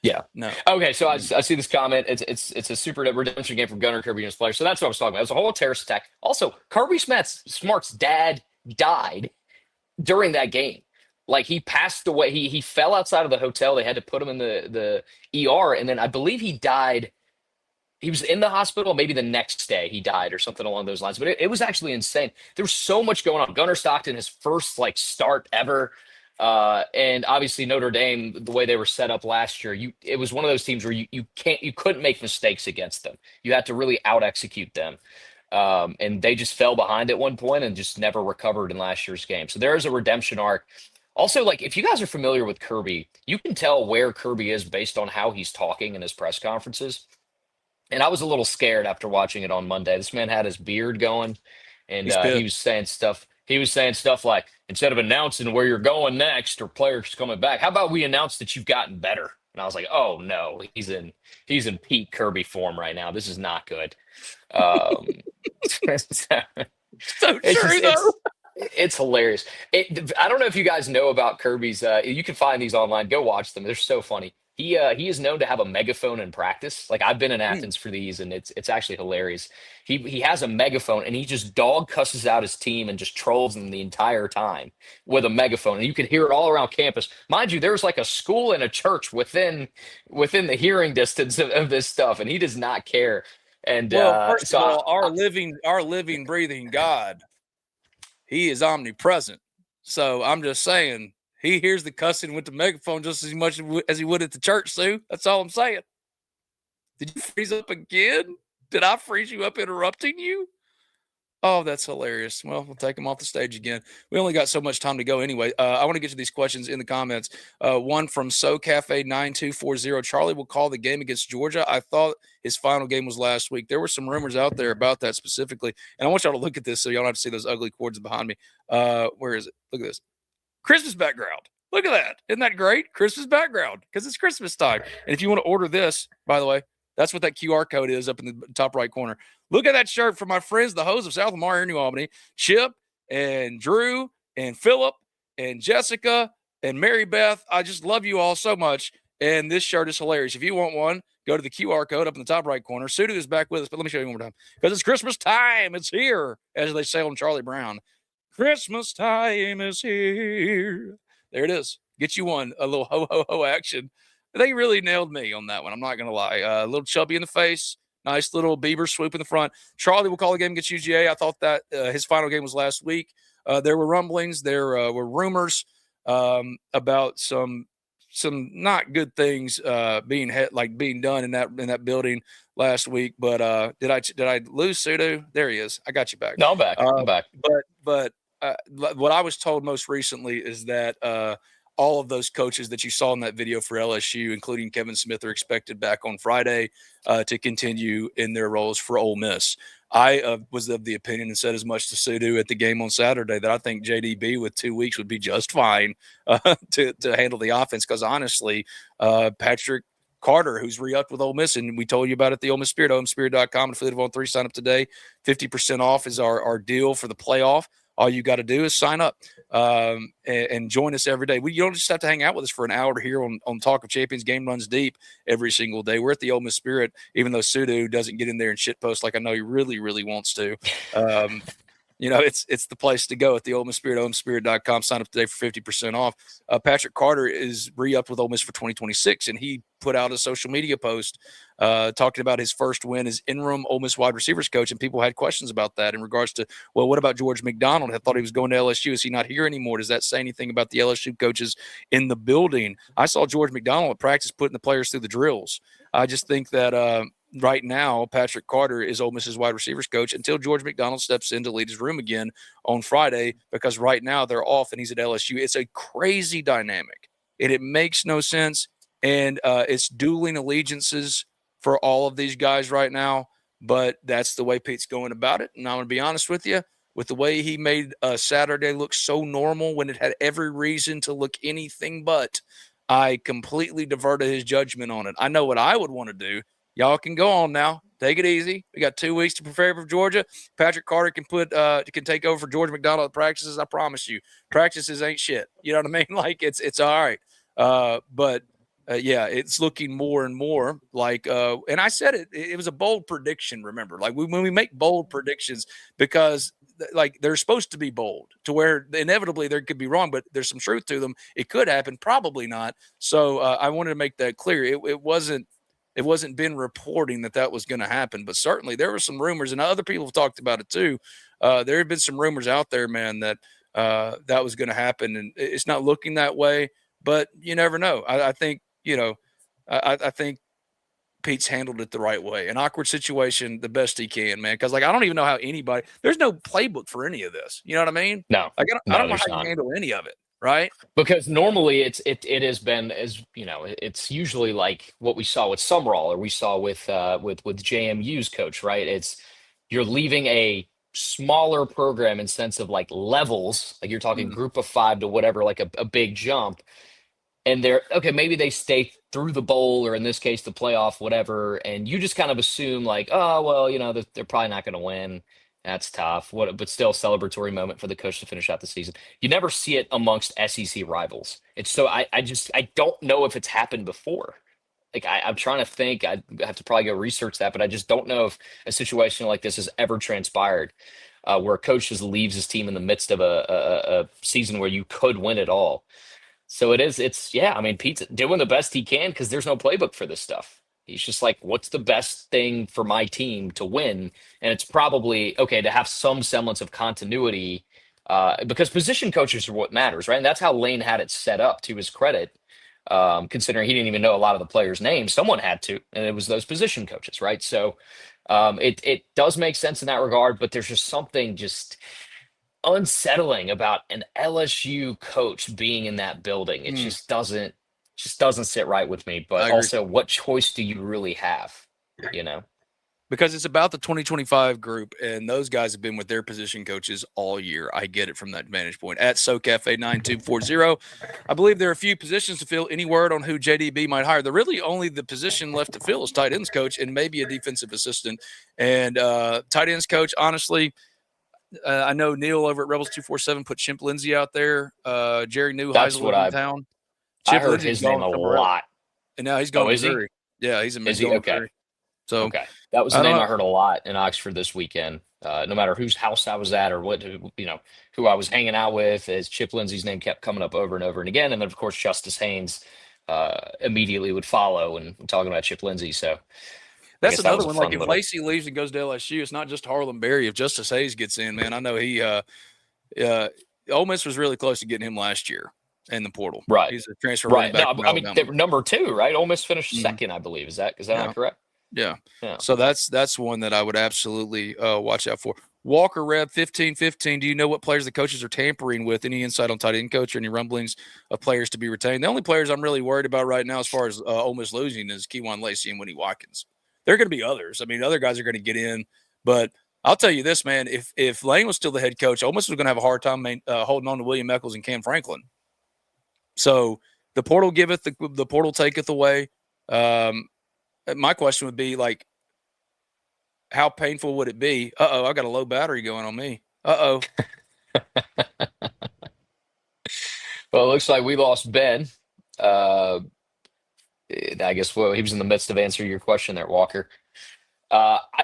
S2: Yeah.
S1: No.
S2: Okay, so I see this comment. It's a super redemption game from Gunnar Kirby and his players. So that's what I was talking about. It was a whole terrorist attack. Also, Kirby Smart's dad died during that game. Like, he passed away. He fell outside of the hotel. They had to put him in the ER, and then I believe he died. He was in the hospital. Maybe the next day he died or something along those lines. But it was actually insane. There was so much going on. Gunnar Stockton, his first start ever. And obviously Notre Dame, the way they were set up last year, it was one of those teams where you couldn't make mistakes against them. You had to really out execute them. And they just fell behind at one point and just never recovered in last year's game. So there is a redemption arc. Also, if you guys are familiar with Kirby, you can tell where Kirby is based on how he's talking in his press conferences. And I was a little scared after watching it on Monday. This man had his beard going, and he was saying stuff. He was saying stuff like, instead of announcing where you're going next or players coming back, how about we announce that you've gotten better? And I was like, oh no, he's in peak Kirby form right now. This is not good.
S1: So true, though.
S2: It's hilarious. I don't know if you guys know about Kirby's. You can find these online. Go watch them. They're so funny. He is known to have a megaphone in practice. Like, I've been in Athens for these, and it's actually hilarious. He has a megaphone, and he just dog cusses out his team and just trolls them the entire time with a megaphone. And you could hear it all around campus. Mind you, there's a school and a church within the hearing distance of this stuff, and he does not care. And
S1: first of all, our living, breathing God, he is omnipresent. So I'm just saying, he hears the cussing with the megaphone just as much as he would at the church, Sue. That's all I'm saying. Did you freeze up again? Did I freeze you up interrupting you? Oh, that's hilarious. Well, we'll take him off the stage again. We only got so much time to go anyway. I want to get to these questions in the comments. One from SoCafe9240. Charlie will call the game against Georgia. I thought his final game was last week. There were some rumors out there about that specifically. And I want y'all to look at this so y'all don't have to see those ugly cords behind me. Where is it? Look at this. Christmas background. Look at that. Isn't that great? Christmas background, because it's Christmas time. And if you want to order this, by the way, that's what that QR code is up in the top right corner. Look at that shirt from my friends, the hoes of South Lamar here in New Albany, Chip and Drew and Philip and Jessica and Mary Beth. I just love you all so much. And this shirt is hilarious. If you want one, go to the QR code up in the top right corner. Sudu is back with us, but let me show you one more time. Because it's Christmas time. It's here, as they say on Charlie Brown. Christmas time is here. There it is. Get you one. A little ho-ho-ho action. They really nailed me on that one. I'm not going to lie. A little chubby in the face. Nice little Bieber swoop in the front. Charlie will call the game against UGA. I thought that his final game was last week. There were rumblings. There were rumors about some not good things being done in that building last week. But did I lose Sudu? There he is. I got you back.
S2: No, I'm back. I'm back.
S1: But what I was told most recently is that all of those coaches that you saw in that video for LSU, including Kevin Smith, are expected back on Friday to continue in their roles for Ole Miss. I was of the opinion and said as much to Sudu at the game on Saturday that I think JDB with 2 weeks would be just fine to handle the offense, because honestly, Patrick Carter, who's re-upped with Ole Miss, and we told you about it, the Ole Miss Spirit, OleMissSpirit.com, affiliate of On3, sign up today. 50% off is our deal for the playoff. All you got to do is sign up and join us every day. You don't just have to hang out with us for an hour here on Talk of Champions. Game runs deep every single day. We're at the Ole Miss Spirit, even though Sudu doesn't get in there and shitpost like I know he really, really wants to. It's the place to go at the Ole Miss Spirit, OleMissSpirit.com. Sign up today for 50% off. Patrick Carter is re-upped with Ole Miss for 2026, and he put out a social media post talking about his first win as interim Ole Miss wide receivers coach, and people had questions about that in regards to, well, what about George McDonald? I thought he was going to LSU. Is he not here anymore? Does that say anything about the LSU coaches in the building? I saw George McDonald at practice putting the players through the drills. I just think that right now, Patrick Carter is Ole Miss's wide receivers coach until George McDonald steps in to lead his room again on Friday, because right now they're off and he's at LSU. It's a crazy dynamic, and it makes no sense. And it's dueling allegiances for all of these guys right now, but that's the way Pete's going about it. And I'm going to be honest with you, with the way he made Saturday look so normal when it had every reason to look anything but, I completely diverted his judgment on it. I know what I would want to do. Y'all can go on now. Take it easy. We got 2 weeks to prepare for Georgia. Patrick Carter can take over for George McDonald at practices. I promise you, practices ain't shit. You know what I mean? Like it's all right. Yeah, it's looking more and more like, and I said it was a bold prediction. Remember, like when we make bold predictions, because like they're supposed to be bold to where inevitably there could be wrong, but there's some truth to them. It could happen, probably not. So I wanted to make that clear. It wasn't been reporting that was going to happen, but certainly there were some rumors, and other people have talked about it too. There have been some rumors out there, man, that that was going to happen, and it's not looking that way. But you never know. I think. I think Pete's handled it the right way. An awkward situation, the best he can, man. Because, like, I don't even know how there's no playbook for any of this. You know what I mean?
S2: No.
S1: Like, I don't know how you handle any of it, right?
S2: Because normally it has been, as you know, it's usually like what we saw with Summerall, or we saw with JMU's coach, right? It's you're leaving a smaller program in sense of like levels, like you're talking group of 5 to whatever, like a big jump. And they're okay, maybe they stay through the bowl, or in this case, the playoff, whatever. And you just kind of assume like, oh, well, they're probably not going to win. That's tough. But still, celebratory moment for the coach to finish out the season. You never see it amongst SEC rivals. It's so I don't know if it's happened before. Like I'm trying to think. I have to probably go research that, but I just don't know if a situation like this has ever transpired, where a coach just leaves his team in the midst of a season where you could win it all. So I mean, Pete's doing the best he can because there's no playbook for this stuff. He's just like, what's the best thing for my team to win? And it's probably okay to have some semblance of continuity, because position coaches are what matters, right? And that's how Lane had it set up, to his credit, considering he didn't even know a lot of the players' names. Someone had to, and it was those position coaches, right? So it does make sense in that regard, but there's just something unsettling about an LSU coach being in that building. It just doesn't sit right with me. But also, what choice do you really have?
S1: Because it's about the 2025 group, and those guys have been with their position coaches all year. I get it from that vantage point. At SoCafe9240, I believe there are a few positions to fill. Any word on who JDB might hire? They're really only the position left to fill is tight ends coach and maybe a defensive assistant. And tight ends coach, honestly, I know Neil over at Rebels 247 put Chimp Lindsey out there. Jerry Neuheisel in town.
S2: I heard his name a lot.
S1: And now he's going to Missouri. Yeah, he's in Missouri.
S2: Okay.
S1: So
S2: okay, that was the name I heard a lot in Oxford this weekend. No matter whose house I was at or who I was hanging out with, as Chip Lindsey's name kept coming up over and over and again. And then, of course, Justice Haynes immediately would follow and talking about Chip Lindsey. So
S1: that's another one. Like if Lacey leaves and goes to LSU, it's not just Harlan Berry. If Justice Hayes gets in, man, I know Ole Miss was really close to getting him last year in the portal.
S2: Right.
S1: He's a transfer
S2: right.
S1: running back.
S2: No, I mean, they were number 2, right? Ole Miss finished second, I believe. Is that not correct?
S1: Yeah. So that's one that I would absolutely watch out for. Walker Rev 1515. Do you know what players the coaches are tampering with? Any insight on tight end coach or any rumblings of players to be retained? The only players I'm really worried about right now, as far as Ole Miss losing, is Keywan Lacey and Winnie Watkins. There are going to be others. I mean, other guys are going to get in, but I'll tell you this, man. If Lane was still the head coach, Ole Miss was going to have a hard time holding on to William Eccles and Cam Franklin. So the portal giveth, the portal taketh away. My question would be like, how painful would it be? I got a low battery going on me.
S2: Well, it looks like we lost Ben. I guess he was in the midst of answering your question there, Walker.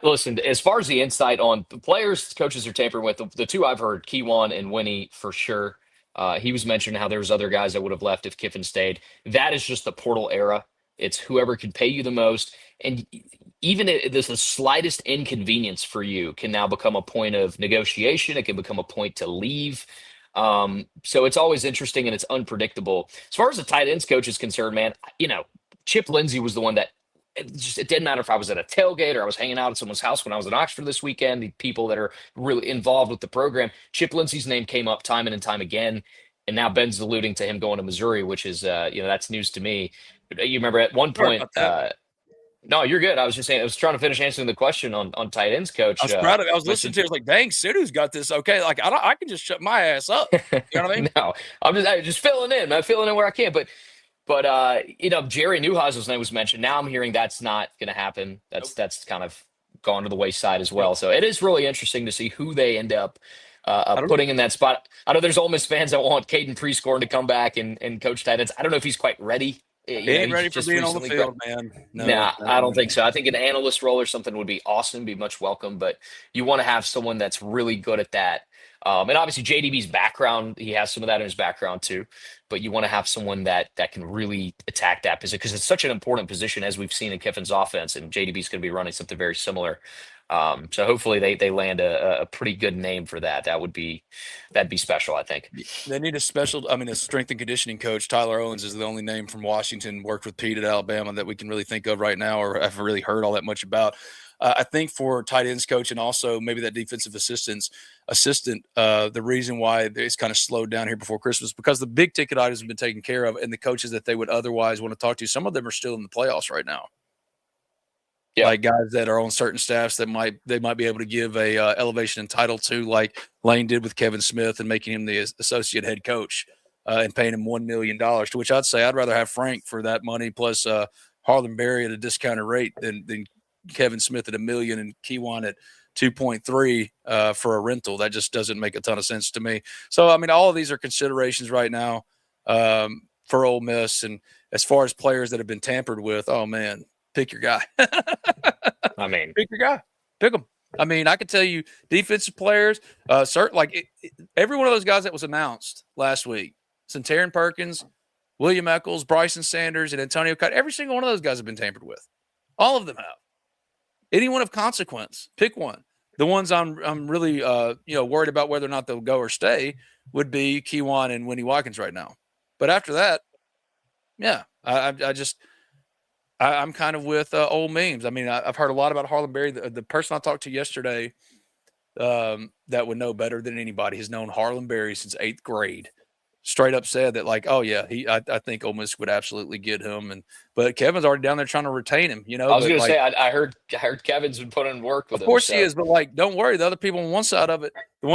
S2: Listen, as far as the insight on the players coaches are tampering with, the two I've heard, Keywan and Winnie for sure. He was mentioning how there was other guys that would have left if Kiffin stayed. That is just the portal era. It's whoever can pay you the most. And even if there's the slightest inconvenience for you can now become a point of negotiation. It can become a point to leave. So it's always interesting and it's unpredictable. As far as the tight ends coach is concerned, man, Chip Lindsey was the one that it didn't matter if I was at a tailgate or I was hanging out at someone's house when I was in Oxford this weekend. The people that are really involved with the program, Chip Lindsey's name came up time and time again. And now Ben's alluding to him going to Missouri, which is, that's news to me. You remember at one point, no, you're good. I was just saying, I was trying to finish answering the question on tight ends coach.
S1: I was proud of it. I was listening to it. I was like, dang, Sudu's got this. Okay. Like, I can just shut my ass up. You know what I mean?
S2: No, I'm just filling in. I'm filling in where I can. But Jerry Neuhauser's name was mentioned. Now I'm hearing that's not going to happen. That's kind of gone to the wayside as well. So it is really interesting to see who they end up putting in that spot. I know there's Ole Miss fans that want Caden Prescorn to come back and coach tight ends. I don't know if he's quite ready.
S1: He ain't ready for being on the field, man.
S2: No, I don't think so. I think an analyst role or something would be awesome, be much welcome. But you want to have someone that's really good at that. And obviously JDB's background, he has some of that in his background too. But you want to have someone that can really attack that position because it's such an important position as we've seen in Kiffin's offense. And JDB's going to be running something very similar. So hopefully they land a pretty good name for that. That'd be special, I think.
S1: They need a strength and conditioning coach. Tyler Owens is the only name from Washington, worked with Pete at Alabama that we can really think of right now or have really heard all that much about. I think for tight ends coach and also maybe that defensive assistant, the reason why it's kind of slowed down here before Christmas because the big ticket items have been taken care of and the coaches that they would otherwise want to talk to, some of them are still in the playoffs right now. Yeah. Like guys that are on certain staffs that they might be able to give a elevation and title to, like Lane did with Kevin Smith and making him the associate head coach and paying him $1 million. To which I'd say I'd rather have Frank for that money plus Harlan Berry at a discounted rate than Kevin Smith at $1 million and Keywan at 2.3 for a rental. That just doesn't make a ton of sense to me. So I mean, all of these are considerations right now for Ole Miss. And as far as players that have been tampered with, oh man. Pick your guy. Pick your guy. Pick them. I mean, I could tell you defensive players, every one of those guys that was announced last week, Centarian Perkins, William Eccles, Bryson Sanders, and Antonio Cott, every single one of those guys have been tampered with. All of them have. Anyone of consequence, pick one. The ones I'm really worried about whether or not they'll go or stay would be Keywan and Winnie Watkins right now. But after that, yeah, I'm kind of with old memes. I mean, I've heard a lot about Harlan Berry. The person I talked to yesterday that would know better than anybody has known Harlan Berry since 8th grade. Straight up said that, like, oh yeah, I think Ole Miss would absolutely get him, but Kevin's already down there trying to retain him. I
S2: was going to say I heard Kevin's been putting in work with him.
S1: Of course he is, but like, don't worry, the other people on one side of it,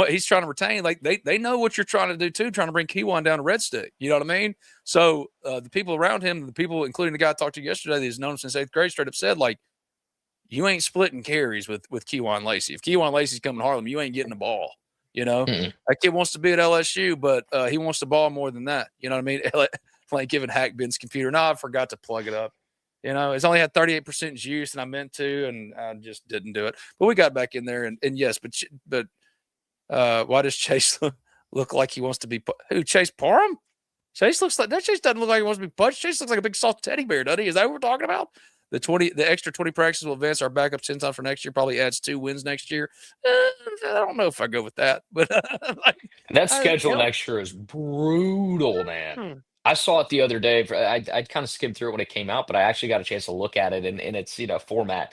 S1: he's trying to retain, like they know what you're trying to do too, trying to bring Keywan down to Red Stick. You know what I mean? So the people around him, the people, including the guy I talked to yesterday, that he's known him since 8th grade, straight up said, like, you ain't splitting carries with Keywan Lacey. If Keywan Lacey's coming to Harlem, you ain't getting the ball. That kid wants to be at LSU, but he wants the ball more than that. You know what I mean? Like giving Hack Ben's computer. No, I forgot to plug it up. It's only had 38% juice, and I meant to, and I just didn't do it. But we got back in there, and yes, but why does Chase look like he wants to be? Who, Chase Parham? Chase doesn't look like he wants to be punched. Chase looks like a big soft teddy bear, doesn't he? Is that what we're talking about? The extra 20 practices will advance our backups 10 times for next year. Probably adds 2 wins next year. I don't know if I go with that, but
S2: that schedule next year is brutal, man. I saw it the other day. I kind of skimmed through it when it came out, but I actually got a chance to look at it in its format.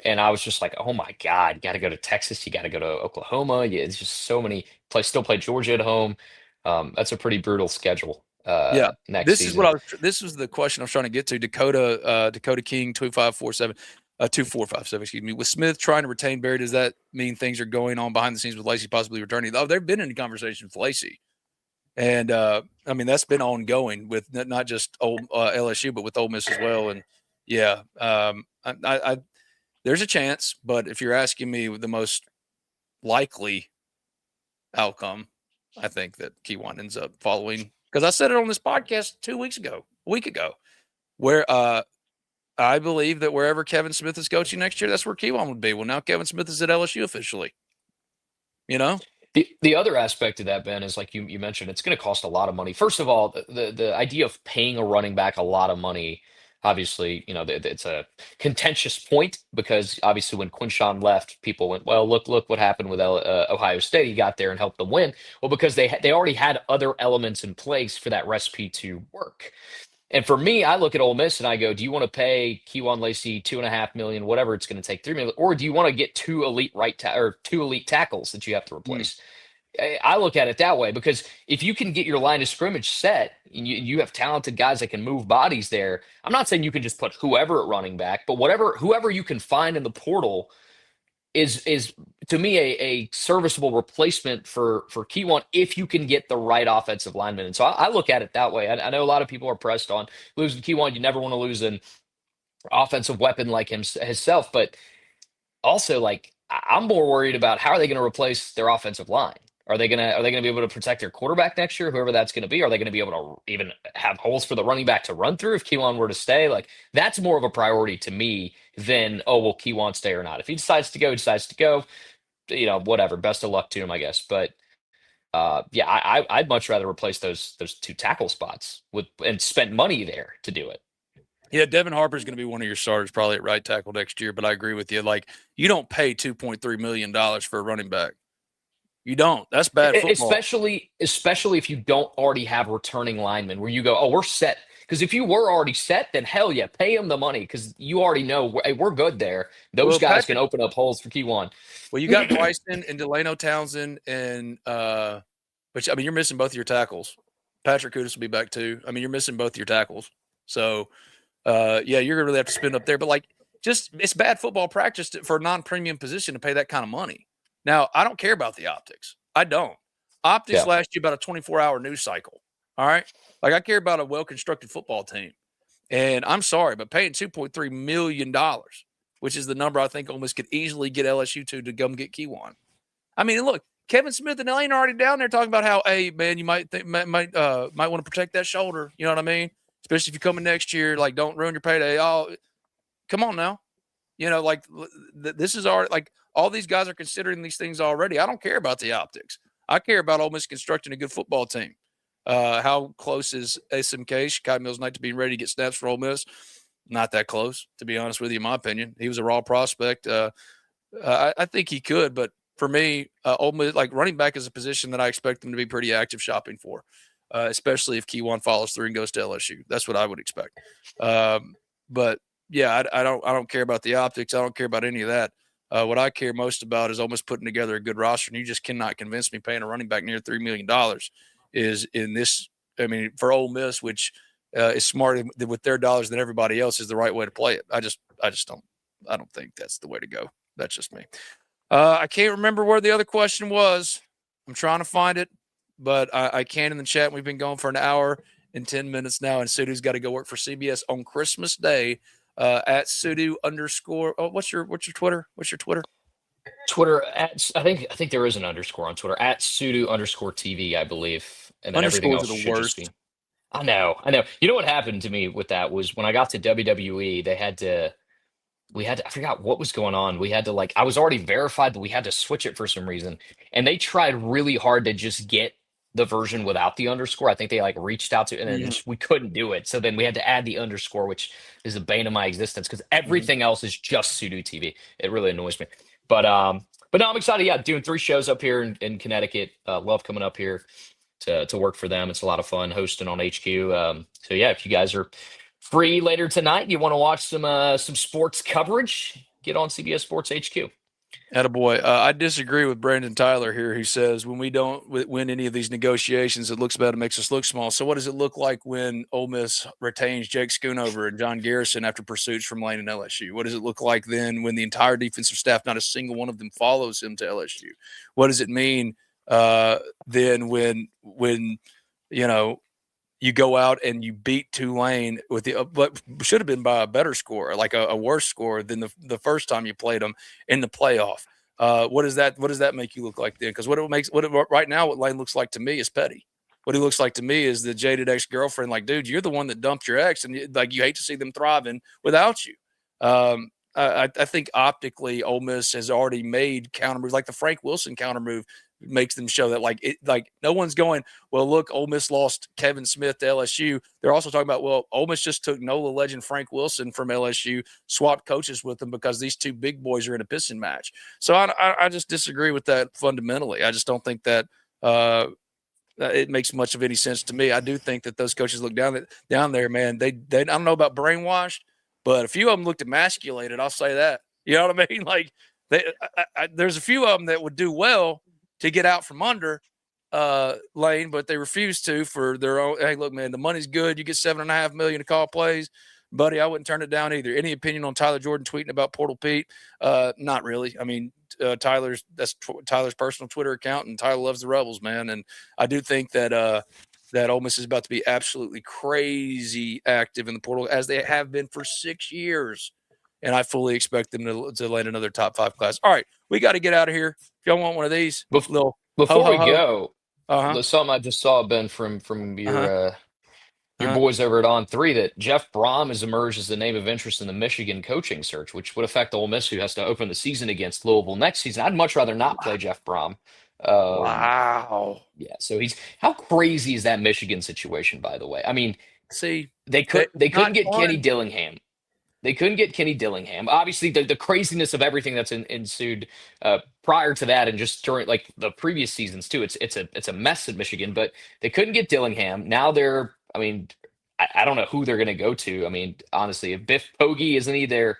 S2: And I was just like, oh my God, you got to go to Texas, you got to go to Oklahoma. Yeah, it's just so many. Still play Georgia at home. That's a pretty brutal schedule.
S1: Yeah,
S2: Next
S1: this is what
S2: season.
S1: I was. This was the question I was trying to get to. Dakota King 2457. Excuse me. With Smith trying to retain Barry, does that mean things are going on behind the scenes with Lacey possibly returning? Oh, they've been in conversation with Lacey, and I mean that's been ongoing with not just LSU, but with Ole Miss as well. And yeah, I there's a chance, but if you're asking me the most likely outcome, I think that Kiwan ends up following, because I said it on this podcast a week ago, where I believe that wherever Kevin Smith is coaching next year, that's where Kiwan would be. Well, now Kevin Smith is at LSU officially. You know,
S2: The other aspect of that, Ben, is like you mentioned, it's going to cost a lot of money. First of all, the idea of paying a running back a lot of money, obviously, it's a contentious point because obviously when Quinshawn left, people went, well, look what happened with Ohio State. He got there and helped them win. Well, because they already had other elements in place for that recipe to work. And for me, I look at Ole Miss and I go, do you want to pay Kejuan Lacey $2.5 million, whatever it's going to take, $3 million, or do you want to get two elite or two elite tackles that you have to replace? I look at it that way because if you can get your line of scrimmage set and you have talented guys that can move bodies there, I'm not saying you can just put whoever at running back, but whoever you can find in the portal is to me a serviceable replacement for Keyone if you can get the right offensive lineman. And so I look at it that way. I know a lot of people are pressed on losing Keyone. You never want to lose an offensive weapon like himself, but also like I'm more worried about how are they going to replace their offensive line. Are they gonna be able to protect their quarterback next year, whoever that's going to be? Are they going to be able to even have holes for the running back to run through if Keyone were to stay? Like that's more of a priority to me than, oh, will Keyone stay or not? If he decides to go, he decides to go. Whatever. Best of luck to him, I guess. But yeah, I'd much rather replace those two tackle spots and spend money there to do it.
S1: Yeah, Devin Harper is going to be one of your starters probably at right tackle next year. But I agree with you. Like you don't pay $2.3 million for a running back. You don't. That's bad football.
S2: Especially if you don't already have returning linemen where you go, oh, we're set. Because if you were already set, then hell yeah, pay them the money because you already know, hey, we're good there. Those guys can open up holes for Keyone.
S1: Well, you got Bryson and Delano Townsend, and but I mean, you're missing both of your tackles. Patrick Kudus will be back too. I mean, you're missing both of your tackles. So, yeah, you're gonna really have to spend up there. But like, just it's bad football practice for a non-premium position to pay that kind of money. Now, I don't care about the optics. I don't. Optics last you about a 24-hour news cycle. All right? Like, I care about a well-constructed football team. And I'm sorry, but paying $2.3 million, which is the number I think Ole Miss could easily get LSU to come get Keyone. I mean, look, Kevin Smith and Elaine are already down there talking about how, hey, man, you might want to protect that shoulder. You know what I mean? Especially if you're coming next year. Like, don't ruin your payday. Oh, come on now. Like this is already like all these guys are considering these things already. I don't care about the optics. I care about Ole Miss constructing a good football team. How close is SMK, Chicago Mills Knight, to being ready to get snaps for Ole Miss? Not that close, to be honest with you, in my opinion. He was a raw prospect. I think he could, but for me, Ole Miss, like running back is a position that I expect them to be pretty active shopping for, especially if Keyone follows through and goes to LSU. That's what I would expect. But yeah, I don't care about the optics. I don't care about any of that. What I care most about is almost putting together a good roster. And you just cannot convince me paying a running back near $3 million is in this. I mean, for Ole Miss, which is smarter with their dollars than everybody else, is the right way to play it. I just don't. I don't think that's the way to go. That's just me. I can't remember where the other question was. I'm trying to find it, but I can't in the chat. We've been going for an hour and 10 minutes now, and Sudu's got to go work for CBS on Christmas Day. At Sudu _ oh, what's your Twitter? What's your Twitter?
S2: Twitter at I think there is an underscore on Twitter at Sudu _TV, I believe. And then everything else should just be. I know. You know what happened to me with that was when I got to WWE, I forgot what was going on. We had to I was already verified, but we had to switch it for some reason. And they tried really hard to just get the version without the underscore. I think they reached out to, and then we couldn't do it. So then we had to add the underscore, which is the bane of my existence because everything else is just Sudu TV. It really annoys me. But no, I'm excited. Yeah, doing 3 shows up here in Connecticut. Love coming up here to work for them. It's a lot of fun hosting on HQ. So yeah, if you guys are free later tonight, you want to watch some sports coverage, get on CBS Sports HQ.
S1: Attaboy. I disagree with Brandon Tyler here, who says when we don't win any of these negotiations, it looks bad, it makes us look small. So what does it look like when Ole Miss retains Jake Schoonover and John Garrison after pursuits from Lane and LSU? What does it look like then when the entire defensive staff, not a single one of them follows him to LSU? What does it mean then when you go out and you beat Tulane with what should have been by a better score, like a worse score than the first time you played them in the playoff? What does that make you look like then? Because right now, what Lane looks like to me is petty. What he looks like to me is the jaded ex-girlfriend. Like, dude, you're the one that dumped your ex, and you hate to see them thriving without you. I think optically, Ole Miss has already made counter moves, like the Frank Wilson counter move makes them show that like no one's going, well, look, Ole Miss lost Kevin Smith to LSU. They're also talking about, well, Ole Miss just took NOLA legend Frank Wilson from LSU, swapped coaches with them because these two big boys are in a pissing match. So I just disagree with that fundamentally. I just don't think that it makes much of any sense to me. I do think that those coaches look down there, man. They I don't know about brainwashed, but a few of them looked emasculated. I'll say that. You know what I mean? Like there's a few of them that would do well to get out from under Lane, but they refuse to for their own. Hey, look, man, the money's good. You get $7.5 million to call plays, buddy. I wouldn't turn it down either. Any opinion on Tyler Jordan tweeting about Portal Pete? Not really. I mean, Tyler's personal Twitter account, and Tyler loves the Rebels, man. And I do think that that Ole Miss is about to be absolutely crazy active in the portal, as they have been for 6 years. And I fully expect them to land another top 5 class. All right, we got to get out of here. If y'all want one of these,
S2: Before we go, something I just saw, Ben, from your boys over at On3, that Jeff Brom has emerged as the name of interest in the Michigan coaching search, which would affect Ole Miss, who has to open the season against Louisville next season. I'd much rather not play Jeff Brom.
S1: Wow.
S2: Yeah. So how crazy is that Michigan situation, by the way? I mean,
S1: see,
S2: they couldn't get Kenny Dillingham. They couldn't get Kenny Dillingham. Obviously, the craziness of everything that's ensued prior to that, and just during like the previous seasons too. It's a mess at Michigan, but they couldn't get Dillingham. Now I don't know who they're going to go to. I mean, honestly, if Biff Poggi isn't he their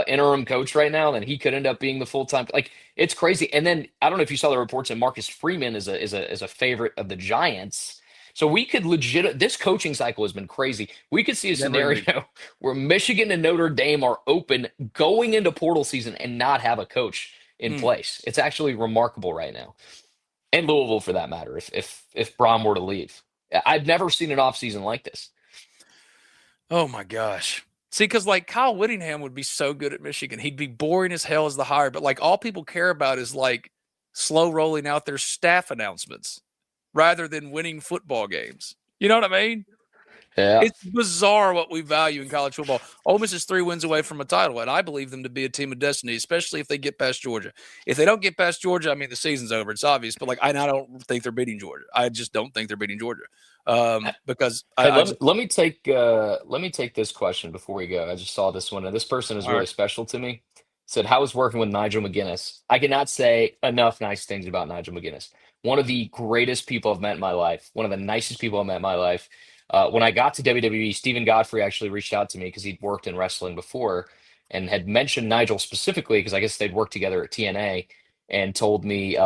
S2: interim coach right now, then he could end up being the full-time. Like, it's crazy. And then I don't know if you saw the reports that Marcus Freeman is a favorite of the Giants. So we could this coaching cycle has been crazy. We could see a scenario where Michigan and Notre Dame are open going into portal season and not have a coach in place. It's actually remarkable right now. And Louisville, for that matter, if Brom were to leave. I've never seen an offseason like this.
S1: Oh my gosh. See, because like Kyle Whittingham would be so good at Michigan. He'd be boring as hell as the hire, but like all people care about is like slow rolling out their staff announcements rather than winning football games. You know what I mean?
S2: Yeah.
S1: It's bizarre what we value in college football. Ole Miss is 3 wins away from a title, and I believe them to be a team of destiny, especially if they get past Georgia. If they don't get past Georgia, I mean, the season's over. It's obvious, but like I don't think they're beating Georgia. I just don't think they're beating Georgia because
S2: let me take this question before we go. I just saw this one, and this person is really special to me. Said, how was working with Nigel McGuinness? I cannot say enough nice things about Nigel McGuinness. One of the greatest people I've met in my life. One of the nicest people I've met in my life. When I got to WWE, Stephen Godfrey actually reached out to me because he'd worked in wrestling before and had mentioned Nigel specifically because I guess they'd worked together at TNA, and told me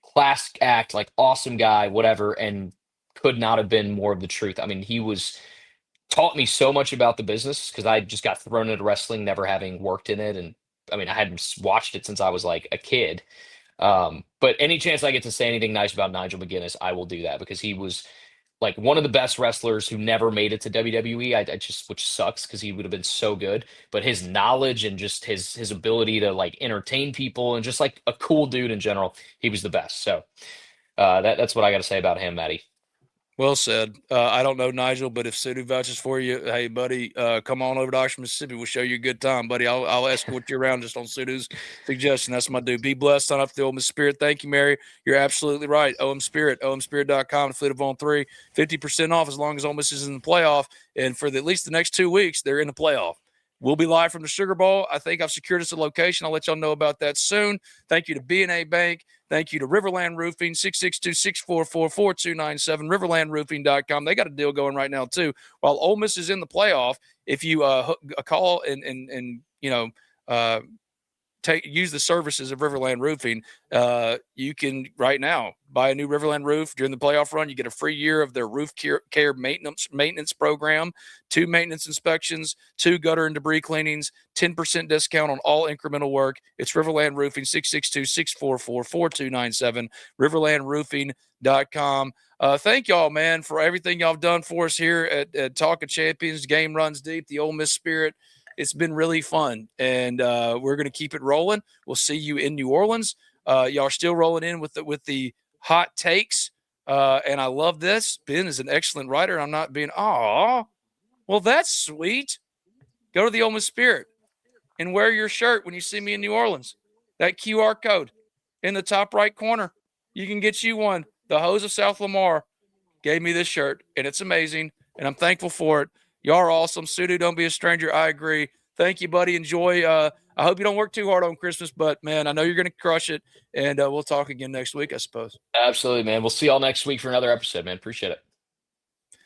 S2: class act, like awesome guy, whatever, and could not have been more of the truth. I mean, taught me so much about the business because I just got thrown into wrestling, never having worked in it. And I mean, I hadn't watched it since I was like a kid. But any chance I get to say anything nice about Nigel McGuinness, I will do that, because he was like one of the best wrestlers who never made it to WWE. Which sucks because he would have been so good, but his knowledge and just his ability to like entertain people and just like a cool dude in general, he was the best. So that's what I got to say about him, Maddie.
S1: Well said. I don't know Nigel, but if Sudu vouches for you, hey, buddy, come on over to Oxford, Mississippi. We'll show you a good time, buddy. I'll escort you around just on Sudu's suggestion. That's my dude. Be blessed. Sign up for the Ole Miss Spirit. Thank you, Mary. You're absolutely right. OM Spirit, omspirit.com, Fleet of On 3. 50% off as long as Ole Miss is in the playoff. And for at least the next 2 weeks, they're in the playoff. We'll be live from the Sugar Bowl. I think I've secured us a location. I'll let y'all know about that soon. Thank you to B&A Bank. Thank you to Riverland Roofing, 662-644-4297, riverlandroofing.com. They got a deal going right now, too. While Ole Miss is in the playoff, if you call and use the services of Riverland Roofing. You can right now buy a new Riverland roof during the playoff run. You get a free year of their roof care maintenance program, 2 maintenance inspections, 2 gutter and debris cleanings, 10% discount on all incremental work. It's Riverland Roofing, 662-644-4297, riverlandroofing.com. Thank y'all, man, for everything y'all have done for us here at Talk of Champions. Game runs deep, the Ole Miss spirit. It's been really fun, and we're going to keep it rolling. We'll see you in New Orleans. Y'all are still rolling in with the hot takes, and I love this. Ben is an excellent writer. I'm not being, well, that's sweet. Go to the Ole Miss Spirit and wear your shirt when you see me in New Orleans. That QR code in the top right corner. You can get you one. The Hose of South Lamar gave me this shirt, and it's amazing, and I'm thankful for it. Y'all are awesome. Sudu, don't be a stranger. I agree. Thank you, buddy. Enjoy. I hope you don't work too hard on Christmas, but, man, I know you're going to crush it, and we'll talk again next week, I suppose.
S2: Absolutely, man. We'll see y'all next week for another episode, man. Appreciate it.